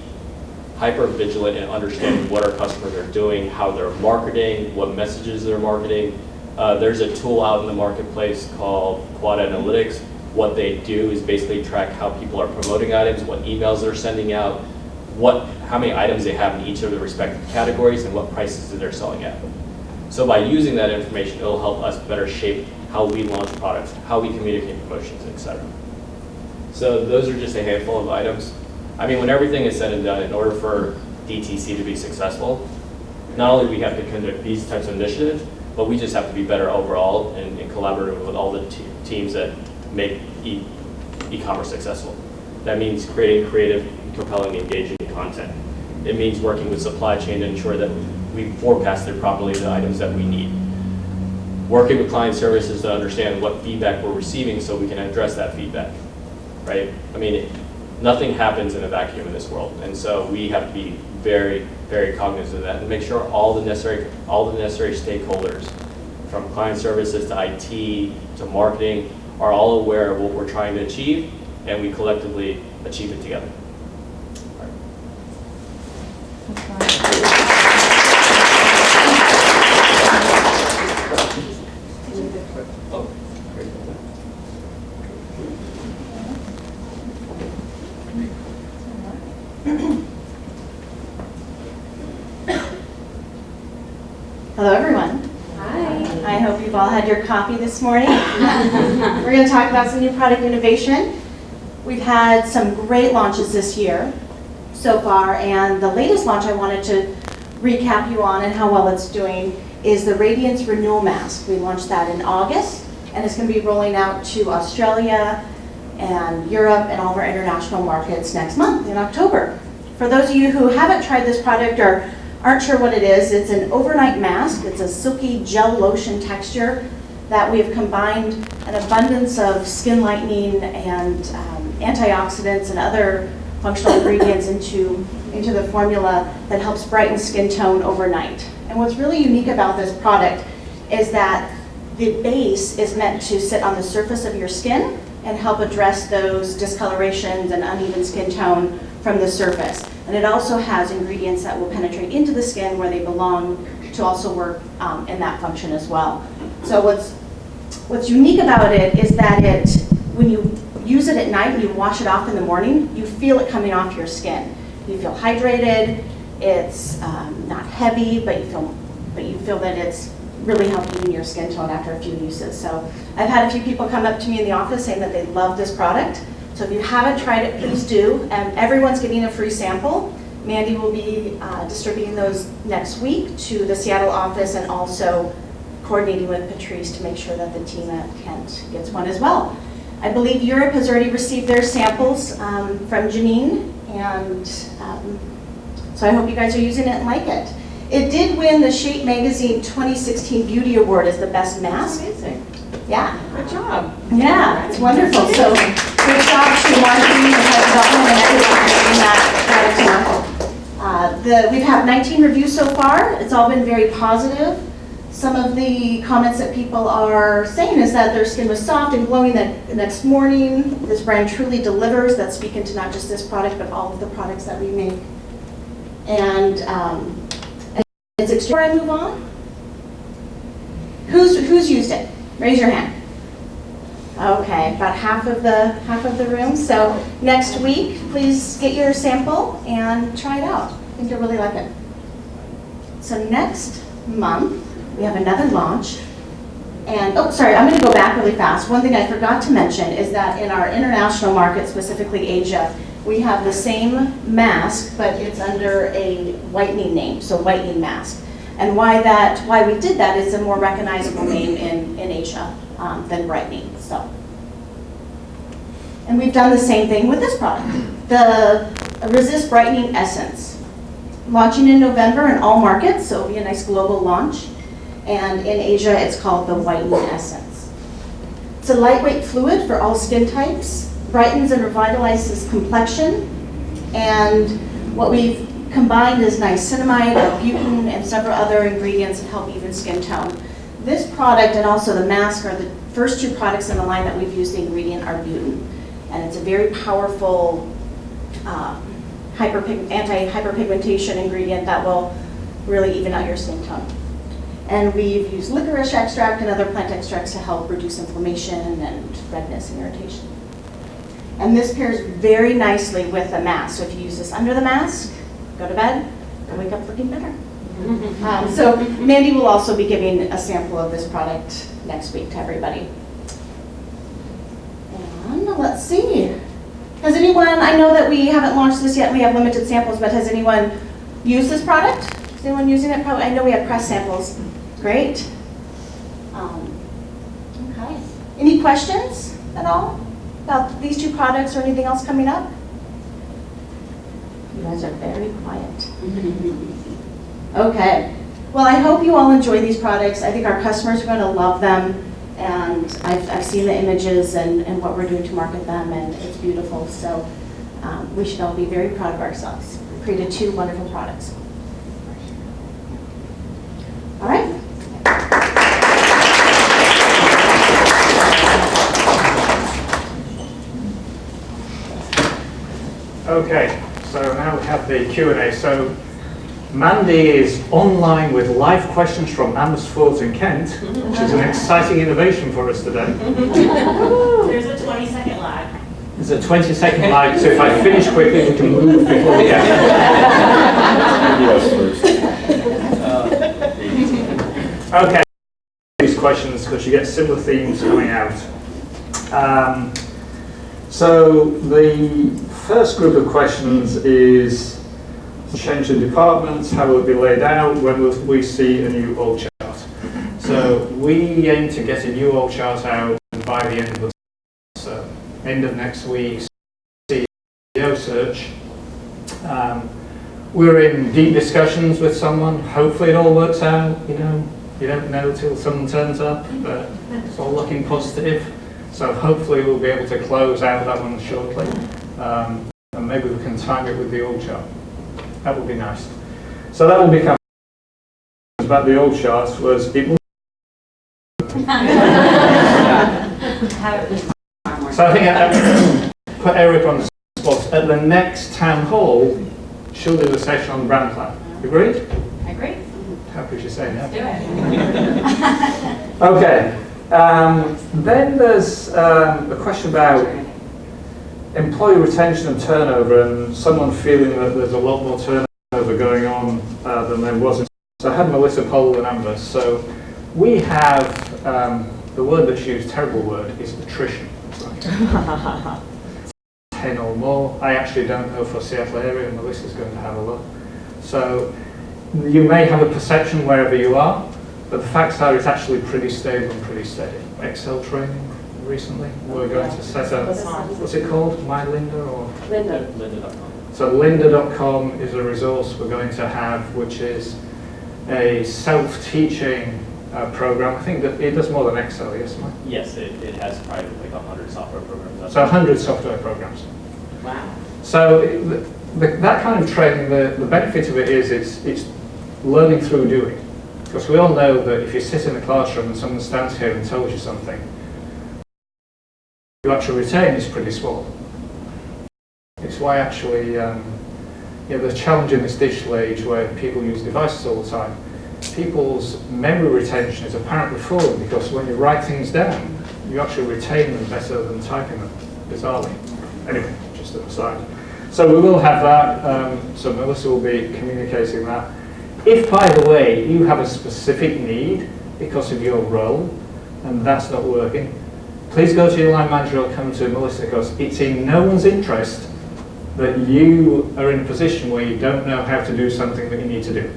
hyper vigilant in understanding what our customers are doing, how they're marketing, what messages they're marketing. There's a tool out in the marketplace called Quad Analytics. What they do is basically track how people are promoting items, what emails they're sending out, how many items they have in each of the respective categories, and what prices that they're selling at. So by using that information, it'll help us better shape how we launch products, how we communicate promotions, etc. So those are just a handful of items. I mean, when everything is said and done, in order for DTC to be successful, not only do we have to conduct these types of initiatives, but we just have to be better overall and collaborate with all the teams that make e-commerce successful. That means creating creative, compelling, engaging content. It means working with supply chain to ensure that we forecasted properly the items that we need. Working with client services to understand what feedback we're receiving so we can address that feedback, right? I mean, nothing happens in a vacuum in this world, and so we have to be very, very cognizant of that and make sure all the necessary stakeholders, from client services to IT to marketing, are all aware of what we're trying to achieve, and we collectively achieve it together. Hello, everyone. Hi. I hope you've all had your coffee this morning. We're going to talk about some new product innovation. We've had some great launches this year so far, and the latest launch I wanted to recap you on and how well it's doing is the Radiance Renewal Mask. We launched that in August, and it's going to be rolling out to Australia and Europe and all of our international markets next month in October. For those of you who haven't tried this product or aren't sure what it is, it's an overnight mask. It's a silky gel lotion texture that we have combined an abundance of skin lightening and antioxidants and other functional ingredients into into the formula that helps brighten skin tone overnight. And what's really unique about this product is that the base is meant to sit on the surface of your skin and help address those discolorations and uneven skin tone from the surface. And it also has ingredients that will penetrate into the skin where they belong to also work in that function as well. So what's unique about it is that when you use it at night and you wash it off in the morning, you feel it coming off your skin. You feel hydrated, it's not heavy, but you feel that it's really helping your skin tone after a few uses. So I've had a few people come up to me in the office saying that they love this product. So if you haven't tried it, please do. Everyone's getting a free sample. Mandy will be distributing those next week to the Seattle office and also coordinating with Patrice to make sure that the team at Kent gets one as well. I believe Europe has already received their samples from Janine, and so I hope you guys are using it and like it. It did win the Shape Magazine 2016 Beauty Award as the best mask. Amazing. Yeah. Good job. Yeah, it's wonderful. So good job to marketing and head development and everyone for getting that product to market. We've had 19 reviews so far. It's all been very positive. Some of the comments that people are saying is that their skin was soft and glowing the next morning. This brand truly delivers. That's speaking to not just this product, but all of the products that we make. And it's extreme. Before I move on, who's used it? Raise your hand. Okay, about half of the room. So next week, please get your sample and try it out. I think you'll really like it. So next month, we have another launch. And, oh, sorry, I'm going to go back really fast. One thing I forgot to mention is that in our international market, specifically Asia, we have the same mask, but it's under a whitening name, so whitening mask. And why we did that is a more recognizable name in Asia than brightening. So, and we've done the same thing with this product, the Resist Brightening Essence. Launching in November in all markets, so it'll be a nice global launch. And in Asia, it's called the Whitening Essence. It's a lightweight fluid for all skin types, brightens and revitalizes complexion, and what we've combined is niacinamide, butane, and several other ingredients that help even skin tone. This product and also the mask are the first two products in the line that we've used the ingredient are butane. And it's a very powerful anti-hyperpigmentation ingredient that will really even out your skin tone. And we've used licorice extract and other plant extracts to help reduce inflammation and redness and irritation. And this pairs very nicely with the mask. So if you use this under the mask, go to bed, and wake up looking better. So Mandy will also be giving a sample of this product next week to everybody. And let's see. Has anyone, I know that we haven't launched this yet, we have limited samples, but has anyone used this product? Is anyone using it? Probably. I know we have press samples. Great. Okay. Any questions at all about these two products or anything else coming up? You guys are very quiet. Okay. Well, I hope you all enjoy these products. I think our customers are going to love them. And I've seen the images and what we're doing to market them, and it's beautiful. So we should all be very proud of ourselves. We created two wonderful products. All right. Okay, so now we have the Q&A. So Mandy is online with live questions from Amersfoort in Kent, which is an exciting innovation for us today. There's a 20-second lag. There's a 20-second lag, so if I finish quickly, we can move before the end. Okay, these questions because you get similar themes coming out. So the first group of questions is change the departments, how will it be laid out, when will we see a new org chart? So we aim to get a new org chart out by the end of end of next week, CEO search. We're in deep discussions with someone. Hopefully it all works out. You know, you don't know till someone turns up, but it's all looking positive. So hopefully we'll be able to close out that one shortly. And maybe we can time it with the org chart. That would be nice. So that will become about the old charts was it. So I think I put Eric on the spot. At the next town hall, she'll do the session on the brand plan. Agreed? I agree. Happy to say that. Let's do it. Okay. Then there's a question about employee retention and turnover, and someone feeling that there's a lot more turnover going on than there was. So I had Melissa, Paula, and Amber. So we have the word that's used, terrible word, is attrition. It's like 10 or more. I actually don't know for Seattle area. Melissa's going to have a look. So you may have a perception wherever you are, but the facts are it's actually pretty stable and pretty steady. Excel training recently. We're going to set up, what's it called? My Linda or? Linda.com. So lynda.com is a resource we're going to have, which is a self-teaching program. I think that it does more than Excel, yes, Mike? Yes, it has probably like 100 software programs. So 100 software programs. Wow. So that kind of training, the benefit of it is it's learning through doing. Because we all know that if you sit in a classroom and someone stands here and tells you something, you actually retain is pretty small. It's why actually, the challenge in this digital age where people use devices all the time, people's memory retention is apparently falling because when you write things down, you actually retain them better than typing them, bizarrely. Anyway, just an aside. So we will have that, so Melissa will be communicating that. If, by the way, you have a specific need because of your role and that's not working, please go to your line manager or come to Melissa because it's in no one's interest that you are in a position where you don't know how to do something that you need to do.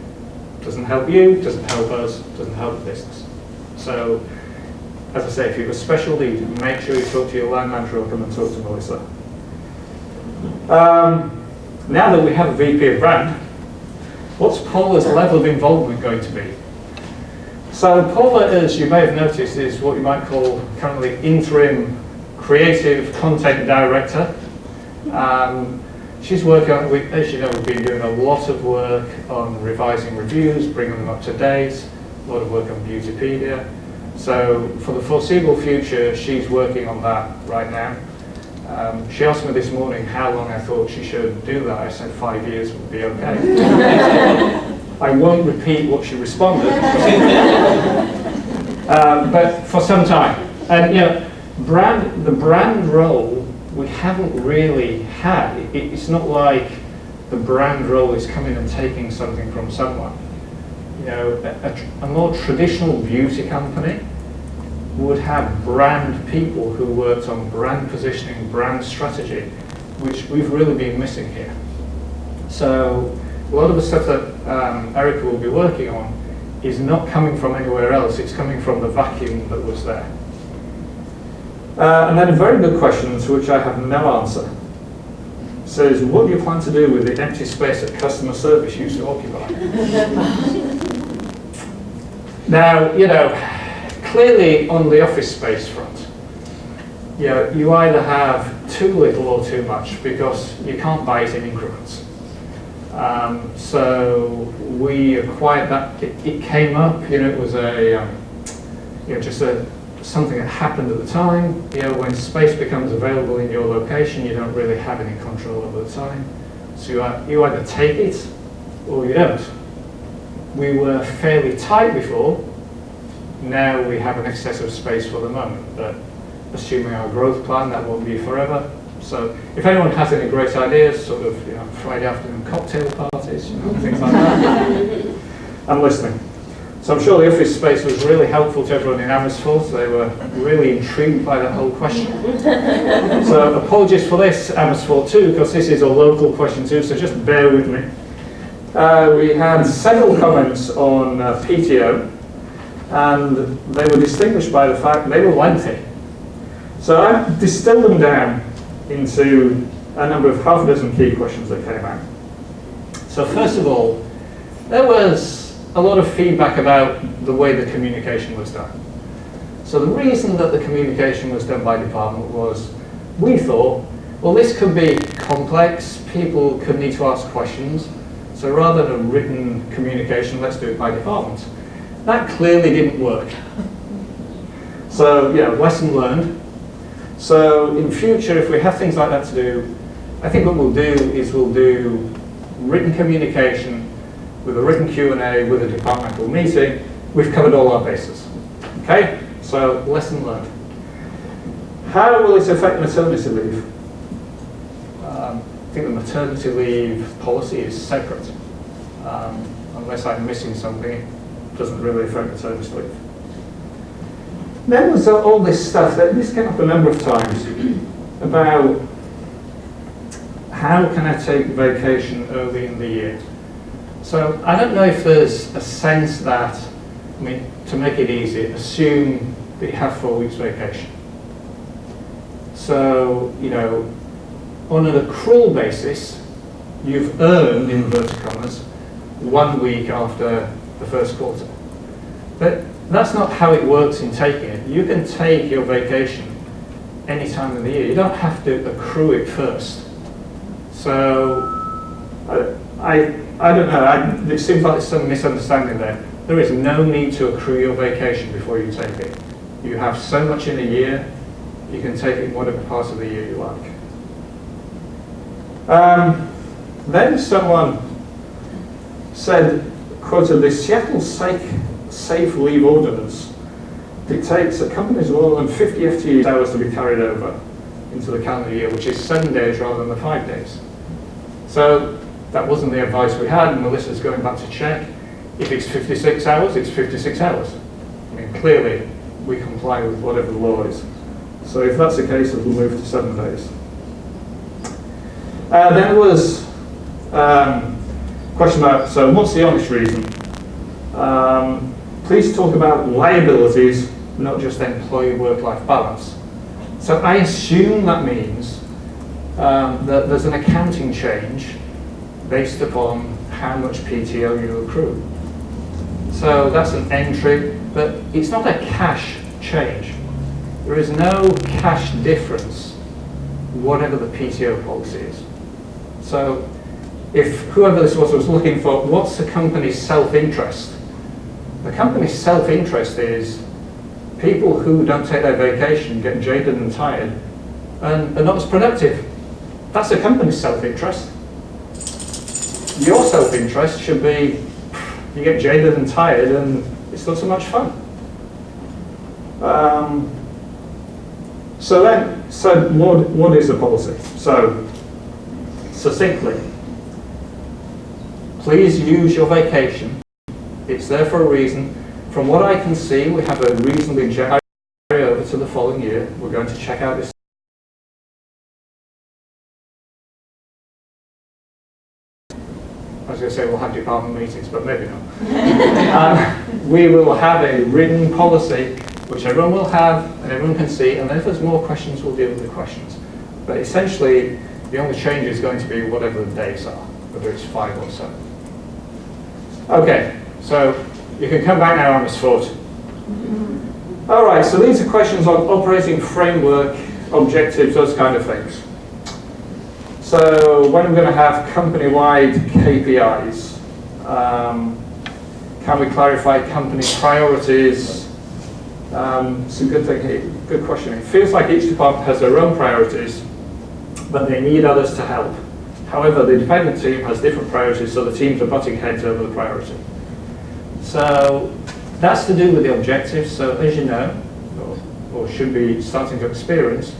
Doesn't help you, doesn't help us, doesn't help the business. So, as I say, if you have a special need, make sure you talk to your line manager or come and talk to Melissa. Now that we have a VP of brand, what's Paula's level of involvement going to be? So Paula, as you may have noticed, is what you might call currently interim creative content director. She's working on, as you know, we've been doing a lot of work on revising reviews, bringing them up to date, a lot of work on Beautypedia. So for the foreseeable future, she's working on that right now. She asked me this morning how long I thought she should do that. I said 5 years would be okay. I won't repeat what she responded, but for some time. And the brand role we haven't really had. It's not like the brand role is coming and taking something from someone. A more traditional beauty company would have brand people who worked on brand positioning, brand strategy, which we've really been missing here. So a lot of the stuff that Erica will be working on is not coming from anywhere else, it's coming from the vacuum that was there. And then a very good question to which I have no answer. Says, what do you plan to do with the empty space that customer service used to occupy? Now, clearly on the office space front, you either have too little or too much because you can't buy it in increments. So we acquired that. It came up. It was something that happened at the time. When space becomes available in your location, you don't really have any control over the time. So you either take it or you don't. We were fairly tight before. Now we have an excess of space for the moment, but assuming our growth plan, that won't be forever. So if anyone has any great ideas, sort of Friday afternoon cocktail parties, things like that, I'm listening. So I'm sure the office space was really helpful to everyone in Amersfoort. They were really intrigued by that whole question. So apologies for this, Amersfoort too, because this is a local question too, so just bear with me. We had several comments on PTO, and they were distinguished by the fact they were lengthy. So I've distilled them down into a number of half a dozen key questions that came out. So first of all, there was a lot of feedback about the way the communication was done. So the reason that the communication was done by department was, we thought, well, this could be complex, people could need to ask questions, So rather than a written communication, let's do it by department. That clearly didn't work. So yeah, lesson learned. So in future, if we have things like that to do, I think what we'll do is we'll do written communication with a written Q&A with a departmental meeting. We've covered all our bases. Okay, so lesson learned. How will it affect maternity leave? I think the maternity leave policy is separate. Unless I'm missing something, it doesn't really affect maternity leave. Then there's all this stuff, this came up a number of times, about how can I take vacation early in the year. So I don't know if there's a sense that, I mean, to make it easy, assume that you have 4 weeks vacation. So, you know, on an accrual basis, you've earned, in inverted commas, 1 week after the first quarter. But that's not how it works in taking it. You can take your vacation any time of the year. You don't have to accrue it first. So, I don't know, it seems like there's some misunderstanding there. There is no need to accrue your vacation before you take it. You have so much in a year, you can take it whatever part of the year you like. Then someone said, quoted, the Seattle Safe Leave Ordinance dictates that companies with more than 50 FTE hours to be carried over into the calendar year, which is 7 days rather than the 5 days. So that wasn't the advice we had, and Melissa's going back to check. If it's 56 hours, it's 56 hours. I mean, clearly, we comply with whatever the law is. So if that's the case, it'll move to 7 days. Then there was a question about, so what's the honest reason? Please talk about liabilities, not just employee work-life balance. So I assume that means that there's an accounting change based upon how much PTO you accrue. So that's an entry, but it's not a cash change. There is no cash difference, whatever the PTO policy is. So if whoever this was looking for, what's the company's self-interest? The company's self-interest is people who don't take their vacation, get jaded and tired, and are not as productive. That's the company's self-interest. Your self-interest should be, you get jaded and tired and it's not so much fun. So what is the policy? So, succinctly, please use your vacation. It's there for a reason. From what I can see, we have a reasonably carry over to the following year. We're going to check out this. I was going to say we'll have department meetings, but maybe not. We will have a written policy, which everyone will have and everyone can see, and then if there's more questions, we'll deal with the questions. But essentially, the only change is going to be whatever the days are, whether it's 5 or 7. Okay, so you can come back now on this foot. All right, so these are questions on operating framework, objectives, those kind of things. So when we're going to have company-wide KPIs, can we clarify company priorities? It's a good thing here, good question. It feels like each department has their own priorities, but they need others to help. However, the dependent team has different priorities, so the teams are butting heads over the priority. So that's to do with the objectives. So as you know, or should be starting to experience,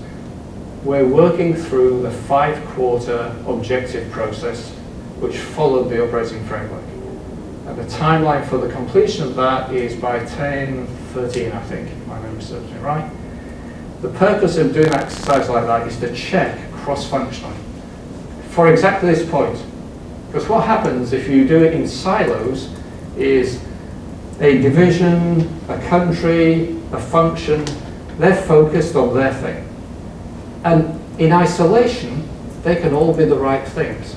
we're working through the 5-quarter objective process, which followed the operating framework. And the timeline for the completion of that is by 10/13, I think, if my memory serves me right. The purpose of doing an exercise like that is to check cross-functionally for exactly this point. Because what happens if you do it in silos is a division, a country, a function, they're focused on their thing. And in isolation, they can all be the right things.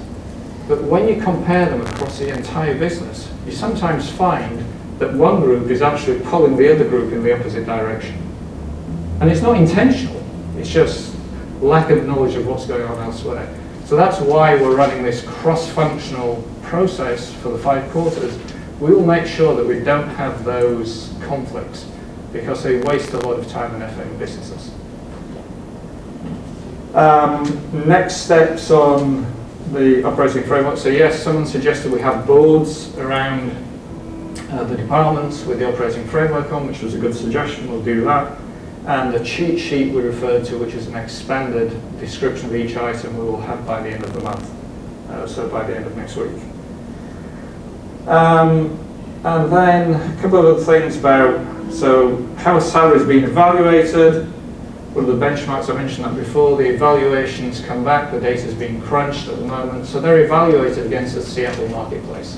But when you compare them across the entire business, you sometimes find that one group is actually pulling the other group in the opposite direction. And it's not intentional, it's just lack of knowledge of what's going on elsewhere. So that's why we're running this cross-functional process for the 5 quarters, we will make sure that we don't have those conflicts because they waste a lot of time and effort in businesses. Next steps on the operating framework. So yes, someone suggested we have boards around the departments with the operating framework on, which was a good suggestion. We'll do that. And the cheat sheet we referred to, which is an expanded description of each item, we will have by the end of the month. So by the end of next week. And then a couple of other things about, so how are salaries being evaluated? What are the benchmarks? I mentioned that before. The evaluations come back, the data is being crunched at the moment. So they're evaluated against the Seattle marketplace.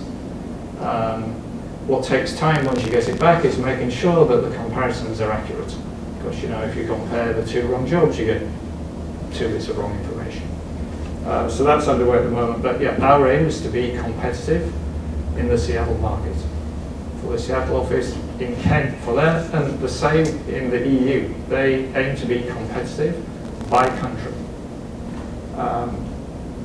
What takes time once you get it back is making sure that the comparisons are accurate. Because you know, if you compare the 2 wrong jobs, you get 2 bits of wrong information. So that's underway at the moment. But yeah, our aim is to be competitive in the Seattle market. For the Seattle office, in Kent for that, and the same in the EU. They aim to be competitive by country.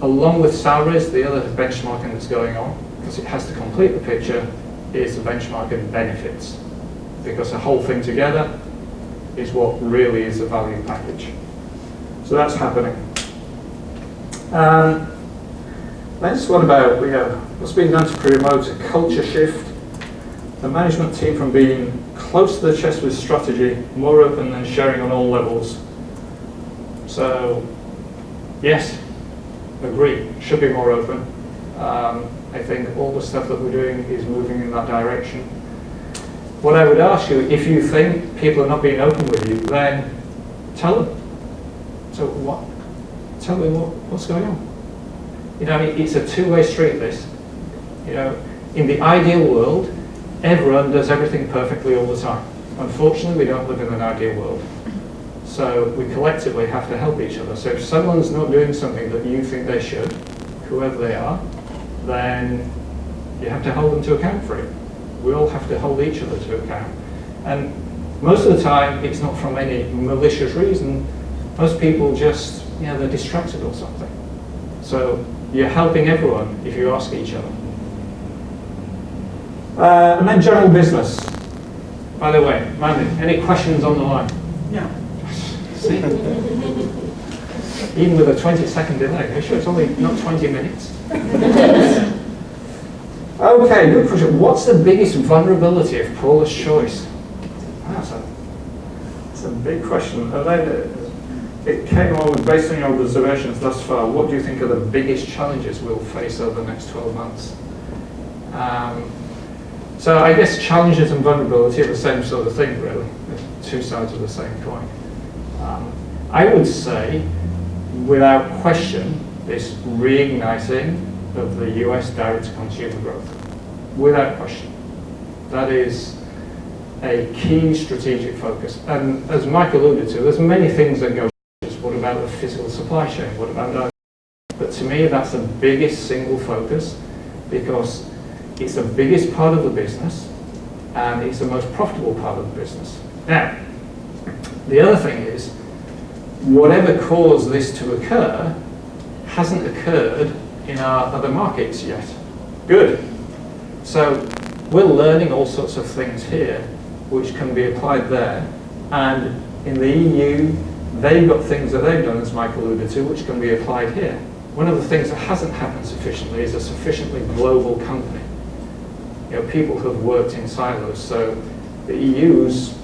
Along with salaries, the other benchmarking that's going on, because it has to complete the picture, is the benchmark in benefits. Because the whole thing together is what really is a value package. So that's happening. Next, what about what's been done to promote a culture shift? The management team from being close to the chest with strategy, more open and sharing on all levels. So, yes, agree, should be more open. I think all the stuff that we're doing is moving in that direction. What I would ask you, if you think people are not being open with you, then tell them. So what? Tell me what's going on. You know, it's a two-way street, this. You know, in the ideal world, everyone does everything perfectly all the time. Unfortunately, we don't live in an ideal world. So we collectively have to help each other. So if someone's not doing something that you think they should, whoever they are, then you have to hold them to account for it. We all have to hold each other to account. And most of the time, it's not from any malicious reason. Most people just, you know, they're distracted or something. So you're helping everyone if you ask each other. And then general business. By the way, Mandy, any questions on the line? Yeah. See? Even with a 20-second delay. Are you sure it's only not 20 minutes? Okay, good question. What's the biggest vulnerability of Paula's choice? That's a big question. And then it came on with, based on your observations thus far, what do you think are the biggest challenges we'll face over the next 12 months? So I guess challenges and vulnerability are the same sort of thing, really. They're 2 sides of the same coin. I would say, without question, this reigniting of the US direct-to-consumer growth. Without question. That is a key strategic focus. And as Mike alluded to, there's many things that go. What about the physical supply chain? What about that? But to me, that's the biggest single focus because it's the biggest part of the business and it's the most profitable part of the business. Now, the other thing is, whatever caused this to occur hasn't occurred in our other markets yet. Good. So we're learning all sorts of things here which can be applied there. And in the EU, they've got things that they've done, as Mike alluded to, which can be applied here. One of the things that hasn't happened sufficiently is a sufficiently global company. You know, people who have worked in silos. So the EU's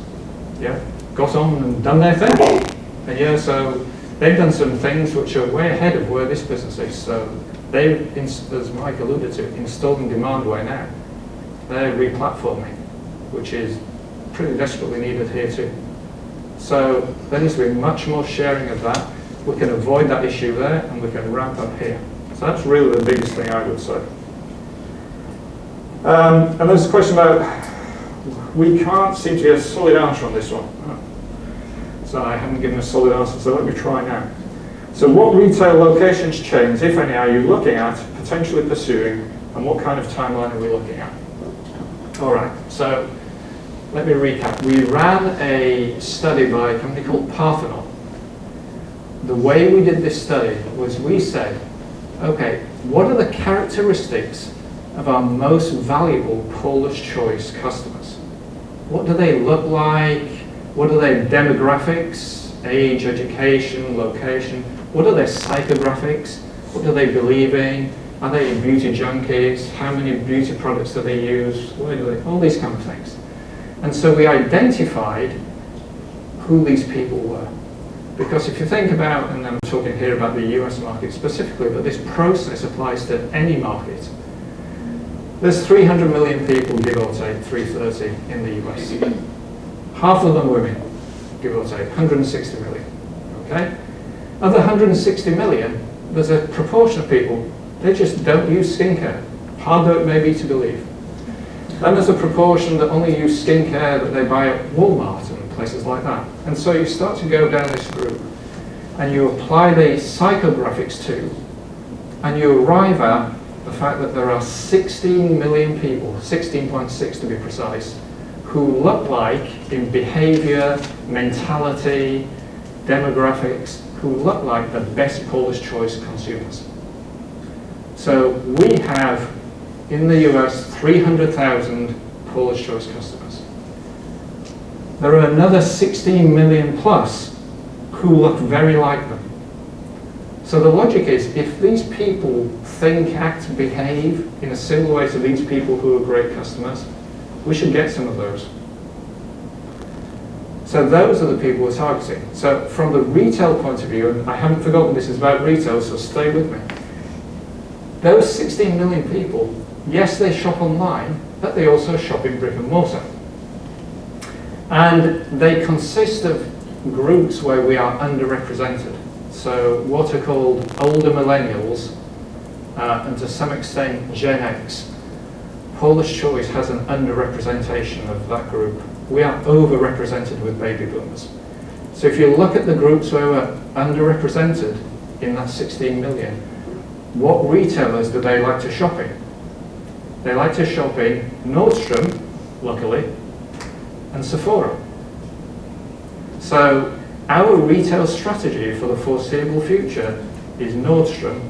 got on and done their thing. And so they've done some things which are way ahead of where this business is. So they've, as Mike alluded to, installing Demandware now. They're replatforming, which is pretty desperately needed here too. So there needs to be much more sharing of that. We can avoid that issue there and we can ramp up here. So that's really the biggest thing I would say. And there's a question about, we can't seem to get a solid answer on this one. So I haven't given a solid answer, so let me try now. So what retail locations chains, if any, are you looking at, potentially pursuing, and what kind of timeline are we looking at? All right, so let me recap. We ran a study by a company called Parthenon. The way we did this study was we said, okay, what are the characteristics of our most valuable Paula's Choice customers. What do they look like? What are their demographics, age, education, location? What are their psychographics? What do they believe in? Are they beauty junkies? How many beauty products do they use? Where do they? All these kind of things. And so we identified who these people were. Because if you think about, and I'm talking here about the US market specifically, but this process applies to any market. There's 300 million people, give or take, 330 in the US. Half of them women, give or take, 160 million, okay? Of the 160 million, there's a proportion of people, they just don't use skincare. Hard though it may be to believe. Then there's a proportion that only use skincare that they buy at Walmart and places like that. And so you start to go down this group and you apply the psychographics to, and you arrive at the fact that there are 16 million people, 16.6 to be precise, who look like in behavior, mentality, demographics, who look like the best Paula's Choice consumers. So we have in the US 300,000 Paula's Choice customers. There are another 16 million plus who look very like them. So the logic is, if these people think, act, behave in a similar way to these people who are great customers, we should get some of those. So those are the people we're targeting. So from the retail point of view, and I haven't forgotten this is about retail, so stay with me. Those 16 million people, yes, they shop online, but they also shop in brick and mortar. And they consist of groups where we are underrepresented. So what are called older millennials, and to some extent Gen X. Paula's Choice has an underrepresentation of that group. We are overrepresented with baby boomers. So if you look at the groups where we're underrepresented in that 16 million, what retailers do they like to shop in? They like to shop in Nordstrom, luckily, and Sephora. So our retail strategy for the foreseeable future is Nordstrom,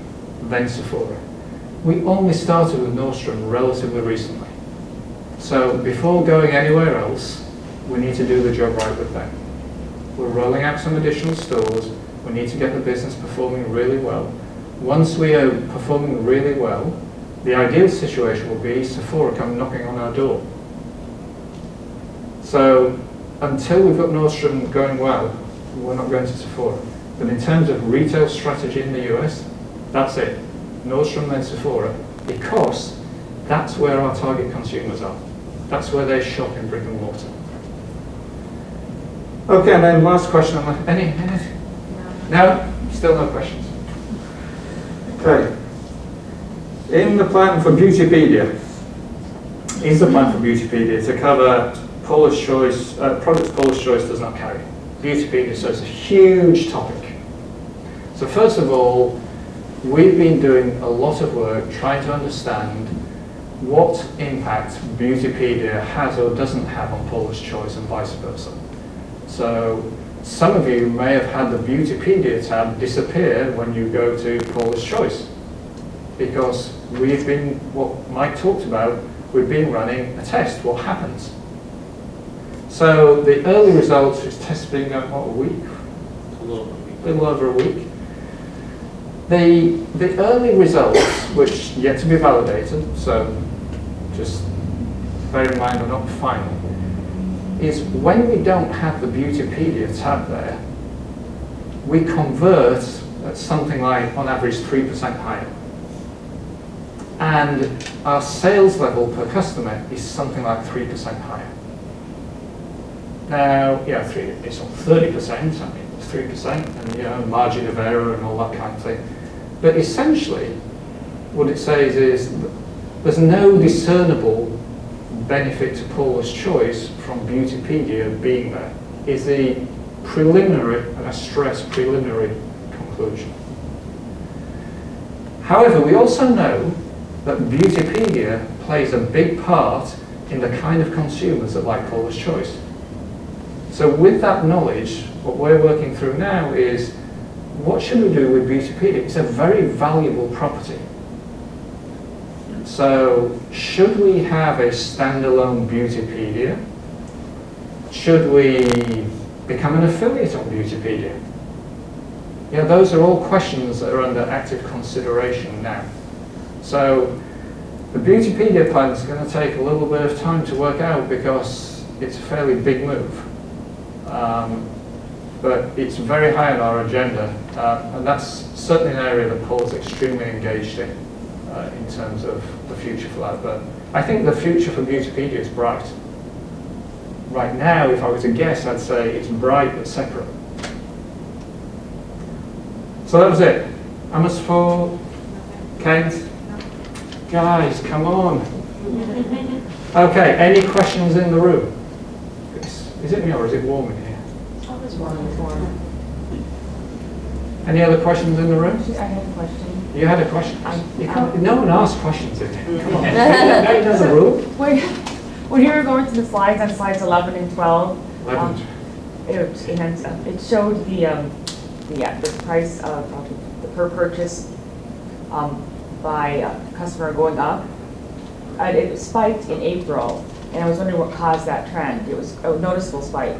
then Sephora. We only started with Nordstrom relatively recently. So before going anywhere else, we need to do the job right with them. We're rolling out some additional stores. We need to get the business performing really well. Once we are performing really well, the ideal situation will be Sephora come knocking on our door. So until we've got Nordstrom going well, we're not going to Sephora. But in terms of retail strategy in the US, that's it. Nordstrom then Sephora, because that's where our target consumers are. That's where they shop in brick and mortar. Okay, and then last question. Any? No? Still no questions? Okay. In the plan for Beautypedia, is the plan for Beautypedia to cover Paula's Choice, products Paula's Choice does not carry? Beautypedia, so it's a huge topic. So first of all, we've been doing a lot of work trying to understand what impact Beautypedia has or doesn't have on Paula's Choice and vice versa. So some of you may have had the Beautypedia tab disappear when you go to Paula's Choice, because we've been, what Mike talked about, we've been running a test, what happens. So the early results, this test has been going, what, a week? A little over a week. The early results, which yet to be validated, so just bear in mind they're not final, is when we don't have the Beautypedia tab there, we convert at something like, on average, 3% higher. And our sales level per customer is something like 3% higher. Now, yeah, it's on 30%, I mean, it's 3%, and you know, margin of error and all that kind of thing. But essentially, what it says is there's no discernible benefit to Paula's Choice from Beautypedia being there, is the preliminary, and I stress preliminary, conclusion. However, we also know that Beautypedia plays a big part in the kind of consumers that like Paula's Choice. So with that knowledge, what we're working through now is, what should we do with Beautypedia? It's a very valuable property. So should we have a standalone Beautypedia? Should we become an affiliate on Beautypedia? Yeah, those are all questions that are under active consideration now. So the Beautypedia plan is going to take a little bit of time to work out because it's a fairly big move. But it's very high on our agenda, and that's certainly an area that Paul's extremely engaged in terms of the future for that. But I think the future for Beautypedia is bright. Right now, if I were to guess, I'd say it's bright but separate. So that was it. Amos for Kent? Guys, come on. Okay, any questions in the room? Is it me or is it warm in here? Any other questions in the room? I have a question. You had a question? No one asks questions in here. Come on. Now you know the rule. When you were going through the slides on slides 11 and 12, 11. It showed the price of the per purchase by customer going up. It spiked in April, and I was wondering what caused that trend. It was a noticeable spike.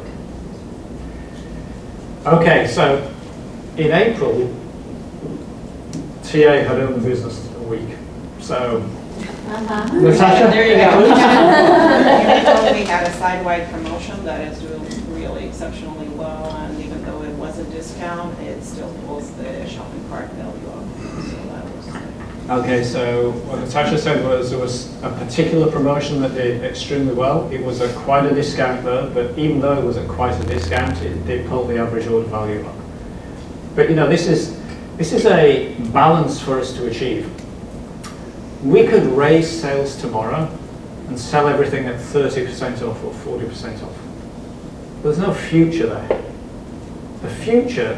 Okay, so in April, TA had owned the business a week. So, Natasha? There you go. In April, we had a side-wide promotion that is doing really exceptionally well, and even though it was a discount, it still pulls the shopping cart value up. So that was. Okay, so what Natasha said was there was a particular promotion that did extremely well. It was at quite a discount though, but even though it was at quite a discount, it did pull the average order value up. But you know, this is a balance for us to achieve. We could raise sales tomorrow and sell everything at 30% off or 40% off. There's no future there. The future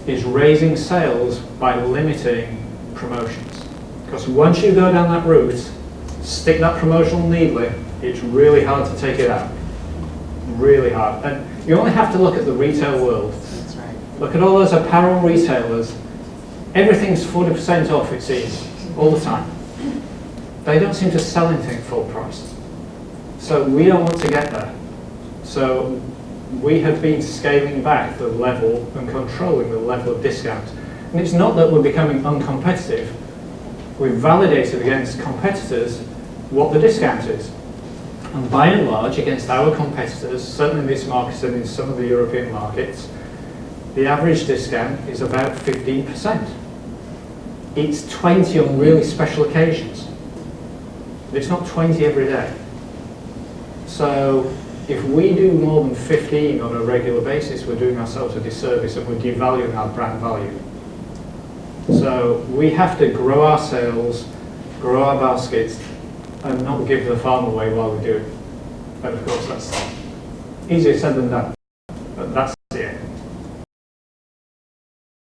is raising sales by limiting promotions. Because once you go down that route, stick that promotional needle in, it's really hard to take it out. Really hard. And you only have to look at the retail world. That's right. Look at all those apparel retailers. Everything's 40% off, it seems, all the time. They don't seem to sell anything full price. So we don't want to get there. So we have been scaling back the level and controlling the level of discount. And it's not that we're becoming uncompetitive. We've validated against competitors what the discount is. And by and large, against our competitors, certainly in this market and in some of the European markets, the average discount is about 15%. It's 20 on really special occasions. It's not 20 every day. So if we do more than 15 on a regular basis, we're doing ourselves a disservice and we're devaluing our brand value. So we have to grow our sales, grow our baskets, and not give the farm away while we do it. But of course, that's easier said than done. But that's